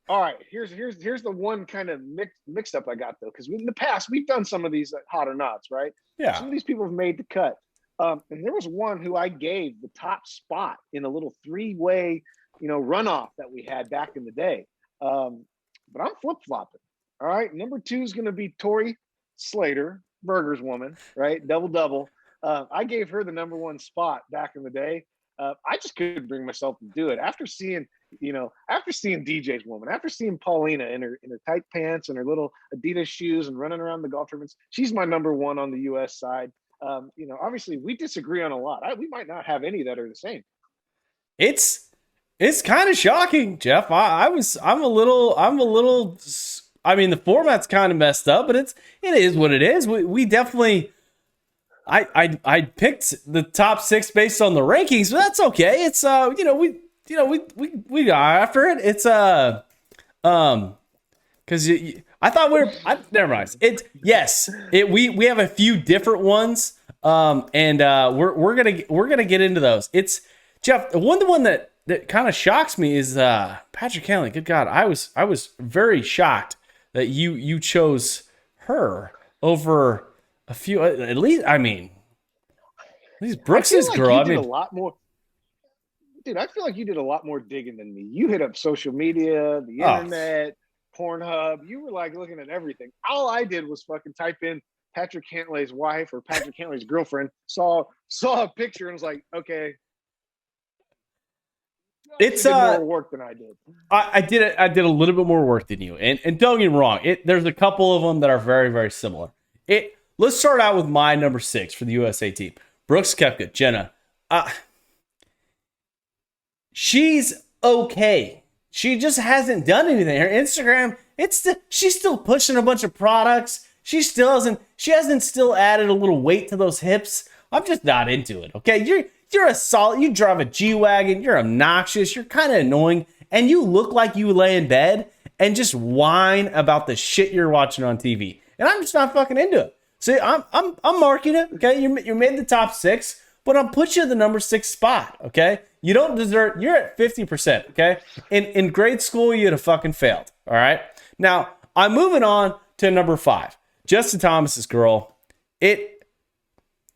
All right, here's the one kind of mixed up I got though, because in the past we've done some of these hot or nots, right? Yeah. Some of these people have made the cut, and there was one who I gave the top spot in a little 3-way, runoff that we had back in the day. But I'm flip flopping. All right, number 2 is going to be Tori Slater, Burger's woman, right? Double. I gave her the number 1 spot back in the day. I just couldn't bring myself to do it after seeing DJ's woman, after seeing Paulina in her tight pants and her little Adidas shoes and running around the golf tournaments. She's my number 1 on the U.S. side. Obviously we disagree on a lot. We might not have any that are the same. It's kind of shocking, Jeff. I'm a little. I mean, the format's kind of messed up, but it is what it is. We definitely. I picked the top 6 based on the rankings, but that's okay. It's we got after it. It's because I thought never mind. We have a few different ones, and we're gonna get into those. It's Jeff. The one that kind of shocks me is Patrick Cantlay. Good God, I was very shocked that you chose her over a few, at least. I mean, these Brooks's girl. I mean, a lot more. Dude, I feel like you did a lot more digging than me. You hit up social media, the internet, Pornhub. You were looking at everything. All I did was fucking type in Patrick Cantlay's wife or Patrick Cantlay's girlfriend. Saw a picture and was like, okay. It's more work than I did. I did a little bit more work than you, and don't get me wrong. There's a couple of them that are very, very similar. Let's start out with my number 6 for the USA team. Brooks Koepka, Jenna. She's okay. She just hasn't done anything. Her Instagram, she's still pushing a bunch of products. She hasn't still added a little weight to those hips. I'm just not into it. Okay, you're a solid. You drive a G-Wagon. You're obnoxious. You're kind of annoying, and you look like you lay in bed and just whine about the shit you're watching on TV. And I'm just not fucking into it. So I'm marking it. Okay, you made the top 6, but I'll put you in the number 6 spot. Okay, you don't deserve. You're at 50%. Okay, in grade school you'd have fucking failed. All right. Now I'm moving on to number 5. Justin Thomas's girl.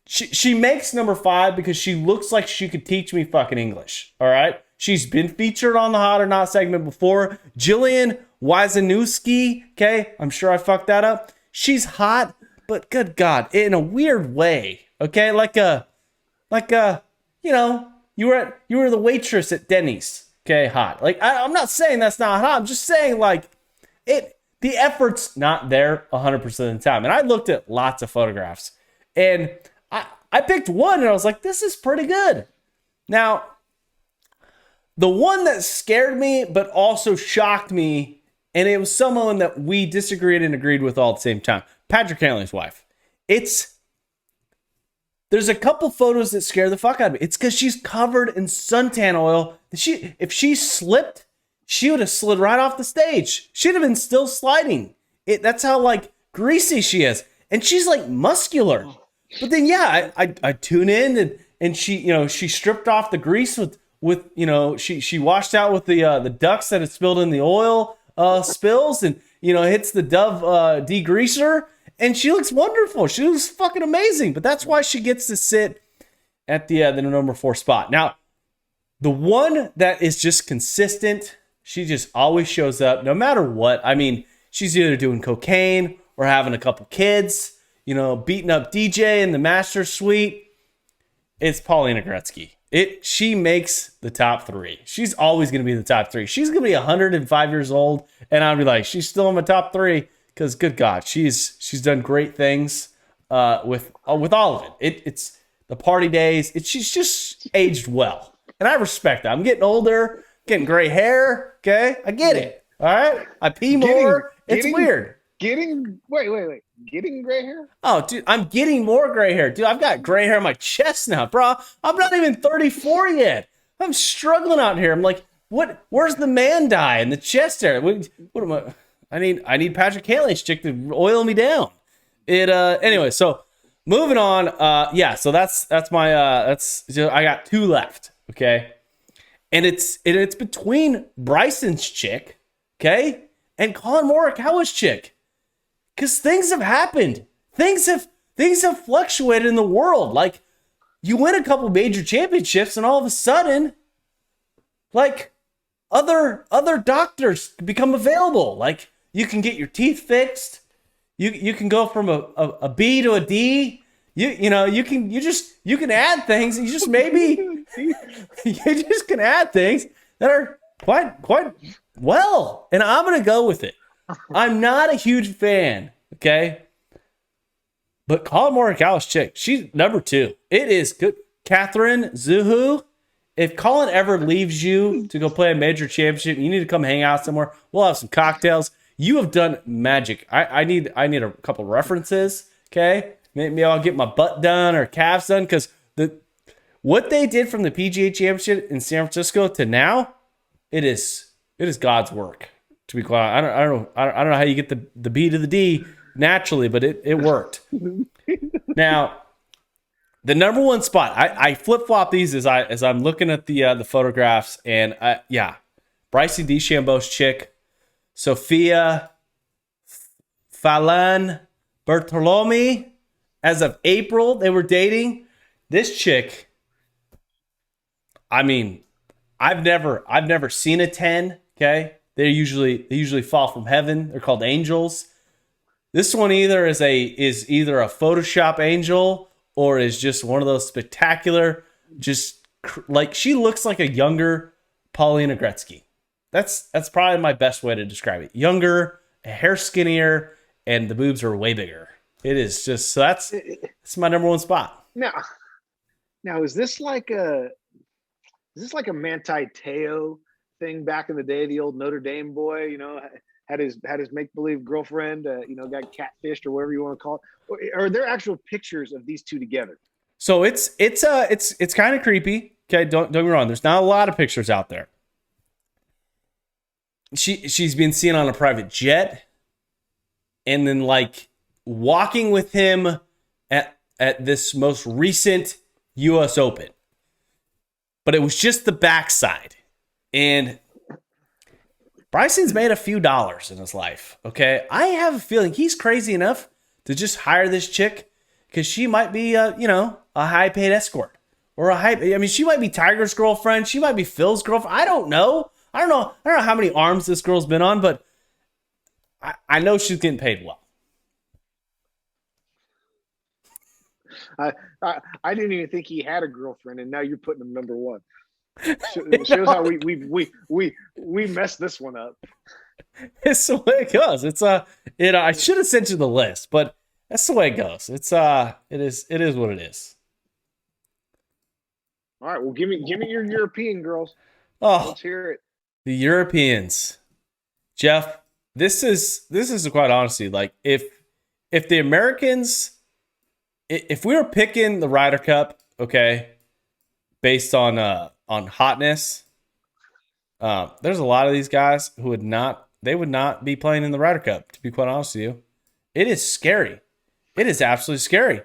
She makes number 5 because she looks like she could teach me fucking English. All right. She's been featured on the Hot or Not segment before. Jillian Wyzanowski. Okay, I'm sure I fucked that up. She's hot, but good God, in a weird way. Okay, you were the waitress at Denny's. Okay, hot. I'm not saying that's not hot. I'm just saying the effort's not there 100% of the time. And I looked at lots of photographs, and I picked one, and I was like, this is pretty good. Now, the one that scared me but also shocked me and it was someone that we disagreed and agreed with all at the same time. Patrick Hanley's wife. There's a couple photos that scare the fuck out of me. It's because she's covered in suntan oil. If she slipped, she would have slid right off the stage. She'd have been still sliding. That's how like greasy she is, and she's like muscular. But then I tune in and she stripped off the grease with she washed out with the ducks that had spilled in the oil spills, and hits the Dove degreaser. And she looks wonderful. She looks fucking amazing. But that's why she gets to sit at the number 4 spot. Now, the one that is just consistent, she just always shows up no matter what. I mean, she's either doing cocaine or having a couple kids, beating up DJ in the master suite. It's Paulina Gretzky. She makes the top 3. She's always going to be in the top 3. She's going to be 105 years old, and I'll be like, she's still in my top 3. Because good God, she's done great things with all of it. It's the party days. She's just aged well, and I respect that. I'm getting older, getting gray hair. Okay, I get it. All right, I pee more. It's weird. Getting gray hair? Oh, dude, I'm getting more gray hair, dude. I've got gray hair on my chest now, bro. I'm not even 34 yet. I'm struggling out here. I'm like, what? Where's the man dye in the chest area? What am I? I need Patrick Hanley's chick to oil me down. Anyway, so moving on. So that's my I got 2 left. Okay. And it's between Bryson's chick, okay, and Colin Morikawa's chick. Cause things have happened. Things have fluctuated in the world. Like, you win a couple major championships and all of a sudden, like, other doctors become available. Like, you can get your teeth fixed. You can go from a B to a D. You can add things. You just can add things that are quite well. And I'm gonna go with it. I'm not a huge fan, okay? But Colin Morikawa's chick, she's number 2. It is good. Catherine Zuhu. If Colin ever leaves you to go play a major championship, you need to come hang out somewhere. We'll have some cocktails. You have done magic. I need a couple references, okay? Maybe I'll get my butt done or calves done, because what they did from the PGA Championship in San Francisco to now, it is God's work. To be quite honest, I don't know how you get the B to the D naturally, but it worked. Now, the number 1 spot, I flip flop these as I'm looking at the photographs, and Bryson DeChambeau's chick, Sophia Falan Bertolome. As of April, they were dating. This chick, I mean, I've never seen a 10. Okay, they usually fall from heaven. They're called angels. This one is either a Photoshop angel or is just one of those spectacular, like, she looks like a younger Paulina Gretzky. That's probably my best way to describe it. Younger, hair skinnier, and the boobs are way bigger. It is just, so that's my number 1 spot. Now is this like a Manti Te'o thing back in the day? The old Notre Dame boy, had his make believe girlfriend, got catfished or whatever you want to call it. Or are there actual pictures of these two together? So it's kind of creepy. Okay, don't get me wrong. There's not a lot of pictures out there. She's been seen on a private jet, and then like walking with him at this most recent U.S. Open. But it was just the backside. And Bryson's made a few dollars in his life, okay? I have a feeling he's crazy enough to just hire this chick because she might be, a high-paid escort. Or she might be Tiger's girlfriend. She might be Phil's girlfriend. I don't know how many arms this girl's been on, but I know she's getting paid well. I didn't even think he had a girlfriend, and now you're putting him number 1. It shows how we messed this one up. It's the way it goes. I should have sent you the list, but that's the way it goes. It is what it is. All right, well, give me your European girls. Oh, let's hear it. The Europeans. Jeff, this is quite honestly, like if the Americans, if we were picking the Ryder Cup, okay, based on hotness, there's a lot of these guys who would not be playing in the Ryder Cup, to be quite honest with you. It is scary. It is absolutely scary.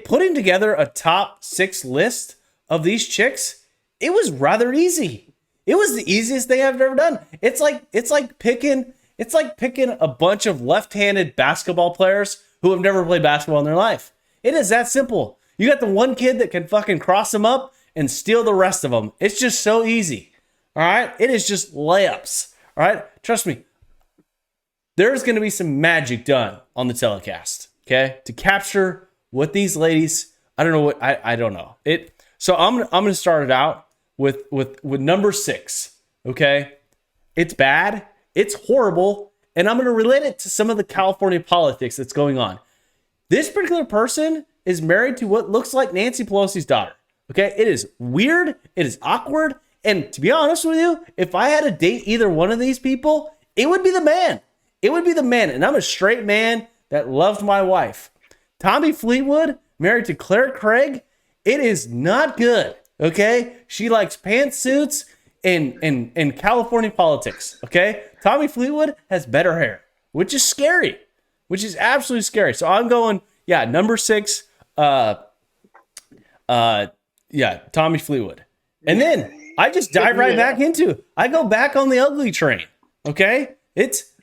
Putting together a top 6 list of these chicks, it was rather easy. It was the easiest thing I've ever done. It's like picking a bunch of left-handed basketball players who have never played basketball in their life. It is that simple. You got the one kid that can fucking cross them up and steal the rest of them. It's just so easy. All right? It is just layups. All right? Trust me. There's going to be some magic done on the telecast, okay? To capture what these ladies, I don't know. So I'm going to start it out with number 6, okay? It's bad, it's horrible, and I'm going to relate it to some of the California politics that's going on. This particular person is married to what looks like Nancy Pelosi's daughter, okay? It is weird, it is awkward, and to be honest with you, if I had to date either one of these people, it would be the man. It would be the man, and I'm a straight man that loved my wife. Tommy Fleetwood, married to Claire Craig, it is not good, okay? She likes pantsuits and California politics, okay? Tommy Fleetwood has better hair, which is scary, which is absolutely scary. So I'm going, number 6, Tommy Fleetwood. And then I just dive right back into, I go back on the ugly train, okay?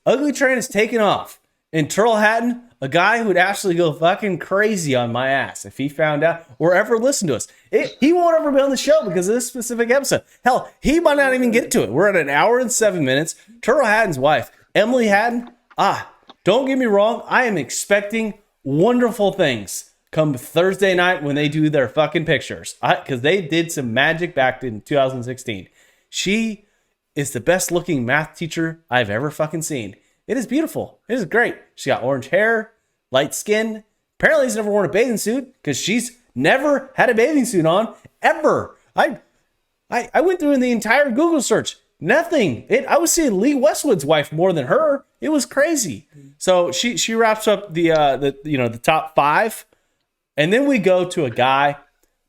Ugly train is taking off. And Turtle Hatton, a guy who would actually go fucking crazy on my ass if he found out or ever listened to us. He won't ever be on the show because of this specific episode. Hell, he might not even get to it. We're at an hour and 7 minutes. Turtle Hatton's wife, Emily Hatton, don't get me wrong. I am expecting wonderful things come Thursday night when they do their fucking pictures. Because they did some magic back in 2016. She is the best looking math teacher I've ever fucking seen. It is beautiful. It is great. She got orange hair, light skin. Apparently he's never worn a bathing suit because she's never had a bathing suit on ever. I went through the entire Google search. Nothing. I was seeing Lee Westwood's wife more than her. It was crazy. So she wraps up the top 5. And then we go to a guy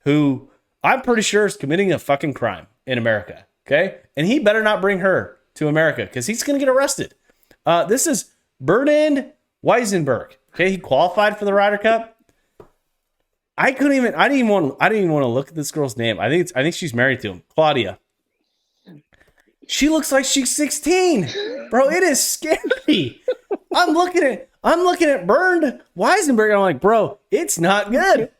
who I'm pretty sure is committing a fucking crime in America. Okay? And he better not bring her to America because he's going to get arrested. This is Bernard Weisenberg. Okay, he qualified for the Ryder Cup. I didn't even want to look at this girl's name. I think she's married to him, Claudia. She looks like she's 16, bro. It is scary. I'm looking at Bernard Weisenberg. And I'm like, bro, it's not good.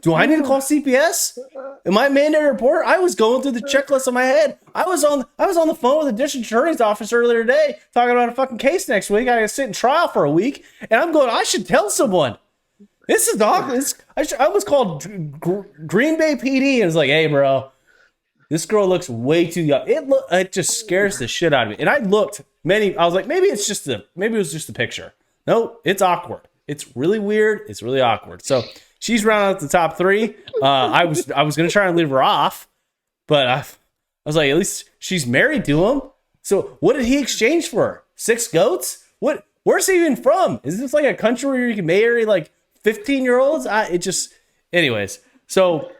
Do I need to call CPS? Am I a mandated report? I was going through the checklist in my head. I was on the phone with the district attorney's office earlier today talking about a fucking case next week. I got to sit in trial for a week, and I'm going, I should tell someone. This is awkward. I was called Green Bay PD and was like, hey, bro, this girl looks way too young. It just scares the shit out of me. And I was like, maybe it was just the picture. No, it's awkward. It's really weird. It's really awkward. So she's rounding out the top 3. I was going to try and leave her off, but I was like, at least she's married to him. So what did he exchange for her? 6 goats? Where's he even from? Is this like a country where you can marry like 15-year-olds? Anyways. So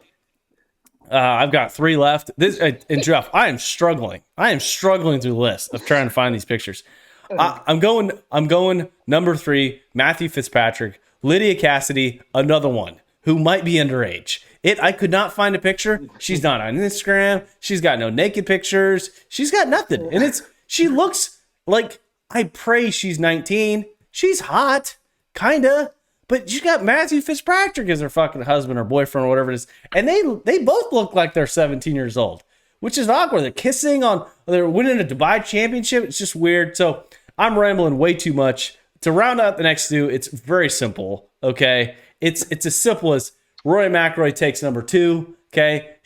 I've got 3 left. And Jeff, I am struggling through the list of trying to find these pictures. I'm going number 3, Matthew Fitzpatrick. Lydia Cassidy, another one who might be underage. I could not find a picture. She's not on Instagram. She's got no naked pictures. She's got nothing. And she looks like, I pray she's 19. She's hot, kinda. But she's got Matthew Fitzpatrick as her fucking husband or boyfriend or whatever it is. And they both look like they're 17 years old, which is awkward. They're kissing they're winning a Dubai championship. It's just weird. So I'm rambling way too much. To round out the next 2, it's very simple, okay? It's as simple as Rory McIlroy takes number 2, okay?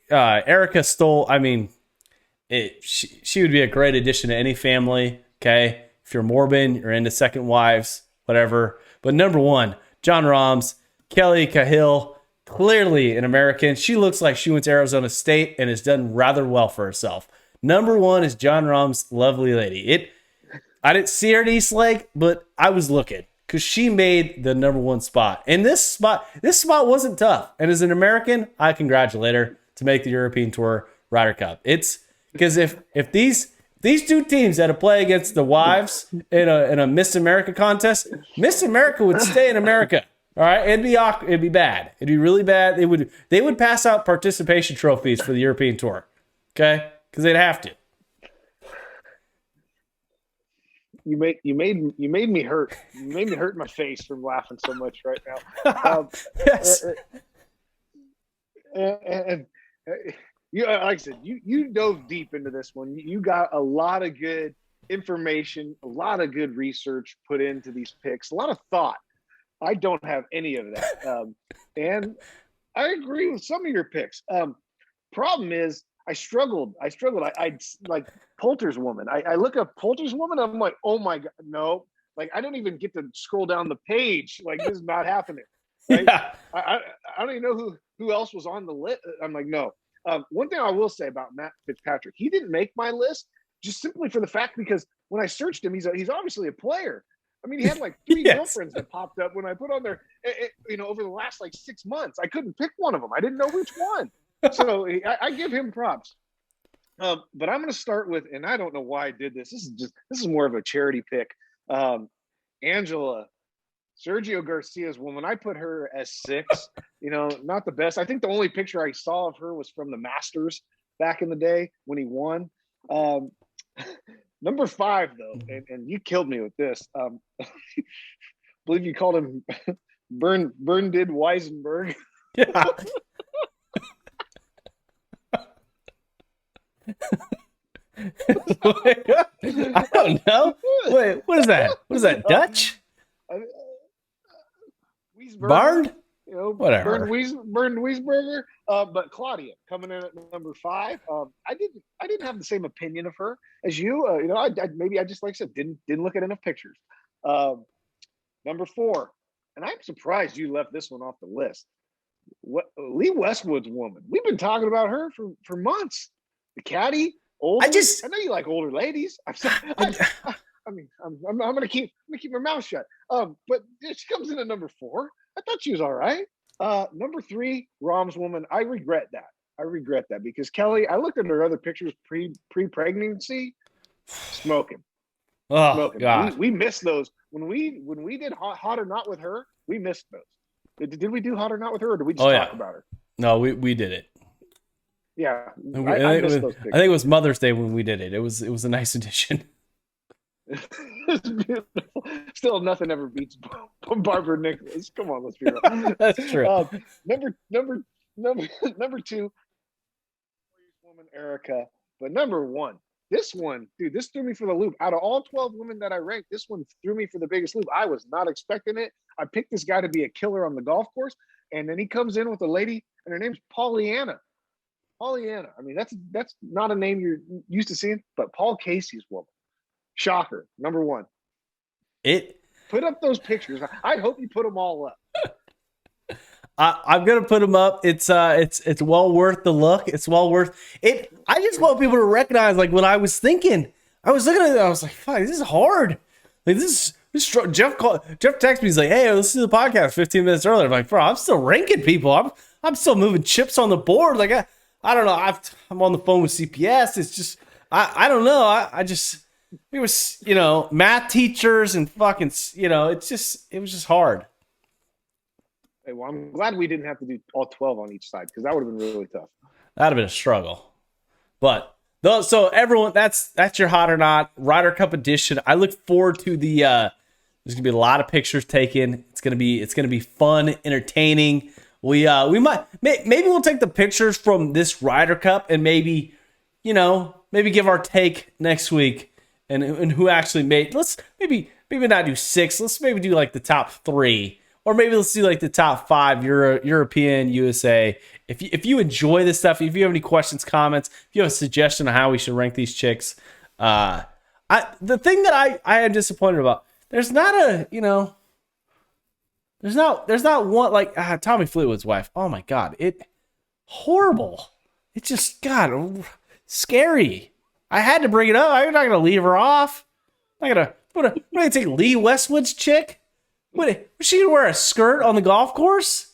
Erica Stoll, she would be a great addition to any family, okay? If you're morbid, you're into second wives, whatever. But number 1, John Rahms, Kelly Cahill, clearly an American. She looks like she went to Arizona State and has done rather well for herself. Number 1 is John Rahm's lovely lady. I didn't see her at East Lake, but I was looking because she made the number 1 spot. And this spot wasn't tough. And as an American, I congratulate her to make the European Tour Ryder Cup. It's because if these two teams had to play against the wives in a Miss America contest, Miss America would stay in America. All right, it'd be awkward. It'd be bad. It'd be really bad. They would pass out participation trophies for the European Tour. Okay, because they'd have to. You made me hurt. You made me hurt my face from laughing so much right now. Yes. And you, like I said, you dove deep into this one. You got a lot of good information, a lot of good research put into these picks, a lot of thought. I don't have any of that, and I agree with some of your picks. Problem is, I struggled. I like Poulter's Woman. I look up Poulter's Woman. I'm like, oh my god, no! Like I don't even get to scroll down the page. Like this is not happening. Right? Yeah. I don't even know who else was on the list. I'm like, no. One thing I will say about Matt Fitzpatrick, he didn't make my list just simply for the fact because when I searched him, he's obviously a player. I mean, he had like 3 Yes. girlfriends that popped up when I put on there, over the last like 6 months. I couldn't pick one of them. I didn't know which one. So I give him props. But I'm going to start with, and I don't know why I did this. This is more of a charity pick. Angela, Sergio Garcia's woman. I put her as 6. Not the best. I think the only picture I saw of her was from the Masters back in the day when he won. Number 5, though, and you killed me with this. I believe you called him Burn did Weisenberg. Yeah. I don't know. Wait, what is that? What is that? Dutch? Barn? Whatever. Bernd Wiesberger. But Claudia coming in at number 5. I didn't have the same opinion of her as you. Maybe I just, like I said, didn't look at enough pictures. Number 4, and I'm surprised you left this one off the list. Lee Westwood's woman. We've been talking about her for months. The caddy. Older. I know you like older ladies. I'm gonna keep my mouth shut. But she comes in at number 4. I thought she was all right. Number 3, Rahm's woman. I regret that because Kelly. I looked at her other pictures pre-pregnancy, smoking. Oh smoking. God, we missed those when we did hot or not with her. We missed those. Did we do hot or not with her, or did we just talk about her? No, we did it. Yeah, I think it was Mother's Day when we did it. It was a nice addition. It's beautiful. Still, nothing ever beats Barbara Nicholas. Come on, let's be real. That's true. Number 2, woman Erica. But number 1, this one, dude, this threw me for the loop. Out of all 12 women that I ranked, this one threw me for the biggest loop. I was not expecting it. I picked this guy to be a killer on the golf course, and then he comes in with a lady, and her name's Pollyanna. Pollyanna. I mean, that's not a name you're used to seeing, but Paul Casey's woman. Shocker. Number 1. Put up those pictures. I hope you put them all up. I'm gonna put them up. It's well worth the look. It's well worth it. I just want people to recognize, like, what I was thinking. I was looking at it. I was like, "Fuck, this is hard." Like this. Jeff texted me. He's like, "Hey, let's do the podcast 15 minutes earlier." I'm like, "Bro, I'm still ranking people. I'm still moving chips on the board. Like I don't know. I'm on the phone with CPS. It's just I don't know. It was math teachers and fucking it was just hard. Hey, well, I'm glad we didn't have to do all 12 on each side because that would have been really tough. That'd have been a struggle. But so everyone, that's your hot or not Ryder Cup edition. I look forward to the. There's gonna be a lot of pictures taken. It's gonna be fun, entertaining. We might maybe we'll take the pictures from this Ryder Cup and maybe give our take next week and who actually made. Let's maybe not do 6. Let's maybe do like the top 3, or maybe let's do like the top 5 European, USA. If you enjoy this stuff, if you have any questions, comments, if you have a suggestion on how we should rank these chicks, the thing that I am disappointed about, there's not a There's not one like Tommy Fleetwood's wife. Oh my God, horrible. It's just God scary. I had to bring it up. I'm not gonna leave her off. I'm not gonna take Lee Westwood's chick. What? Was she gonna wear a skirt on the golf course?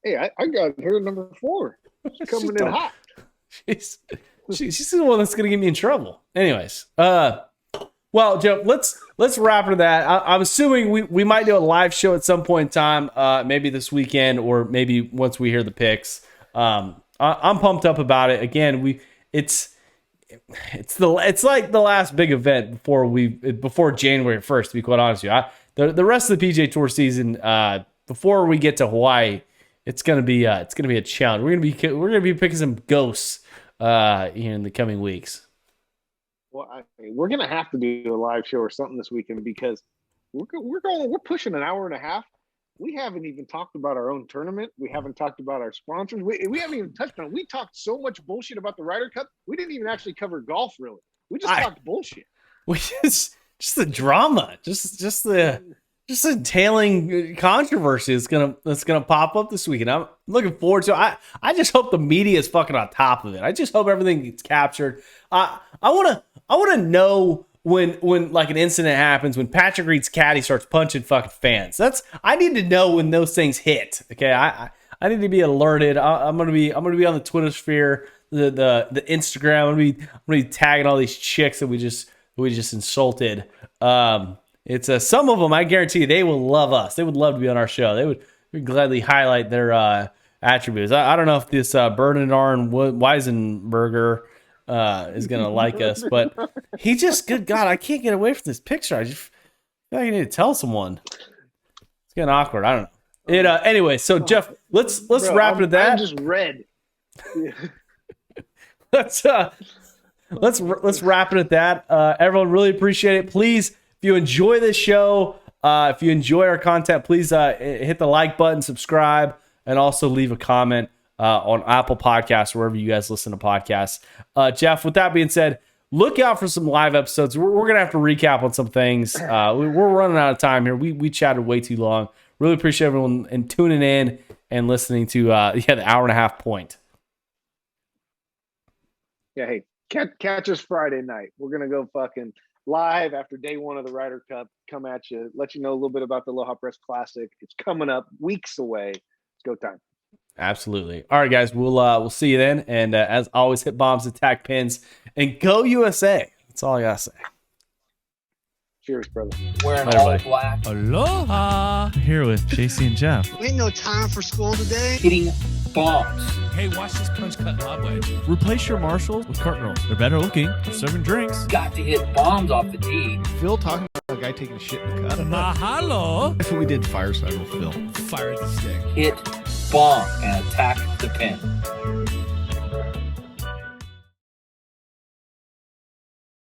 Hey, I got her number 4. She's coming in hot. She's the one that's gonna get me in trouble. Anyways, well, Joe, let's wrap it that. I'm assuming we might do a live show at some point in time, maybe this weekend or maybe once we hear the picks. I'm pumped up about it. Again, it's like the last big event before January 1st. To be quite honest with you, the rest of the PGA Tour season before we get to Hawaii, it's gonna be a challenge. We're gonna be picking some ghosts here in the coming weeks. Well, we're gonna have to do a live show or something this weekend because we're pushing an hour and a half. We haven't even talked about our own tournament. We haven't talked about our sponsors. We haven't even touched on it. We talked so much bullshit about the Ryder Cup. We didn't even actually cover golf, really. We just talked bullshit. We just the drama, just the entailing controversy that's gonna pop up this week, and I'm looking forward to it. I just hope the media is fucking on top of it. I just hope everything gets captured. I wanna know when like an incident happens, when Patrick Reed's caddy starts punching fucking fans. I need to know when those things hit. Okay, I need to be alerted. I'm gonna be on the Twitter sphere, the Instagram. I'm gonna be tagging all these chicks that we just insulted. It's some of them. I guarantee you, they will love us. They would love to be on our show. They would gladly highlight their attributes. I don't know if this Bernard Weisenberger is gonna like us, but he just, good God, I can't get away from this picture. I just feel like I need to tell someone. It's getting awkward. I don't know. Anyway, so Jeff, let's wrap it at that. I'm just red. let's wrap it at that. Everyone, really appreciate it. Please, if you enjoy this show, if you enjoy our content, please hit the like button, subscribe, and also leave a comment on Apple Podcasts, wherever you guys listen to podcasts. Jeff, with that being said, look out for some live episodes. We're going to have to recap on some things. We're running out of time here. We chatted way too long. Really appreciate everyone and tuning in and listening to the hour and a half point. Yeah, hey, catch us Friday night. We're going to go fucking live after day 1 of the Ryder Cup. Come at you, let you know a little bit about the Aloha Press Classic. It's coming up weeks away. It's go time. Absolutely. All right, guys, we'll see you then. And as always, hit bombs, attack pins, and go USA. That's all I gotta say. Cheers, brother. Wearing Bye, all everybody. black, Aloha! Here with JC and Jeff. Ain't no time for school today. hitting bombs. Hey, watch this punch cut knob wedge. Replace your Marshalls with Cardinal. They're better looking. They're serving drinks. Got to hit bombs off the tee. Phil talking about a guy taking a shit in the cut. Mahalo! That's what we did fireside with Phil. Fire the stick. Hit bomb and attack the pin.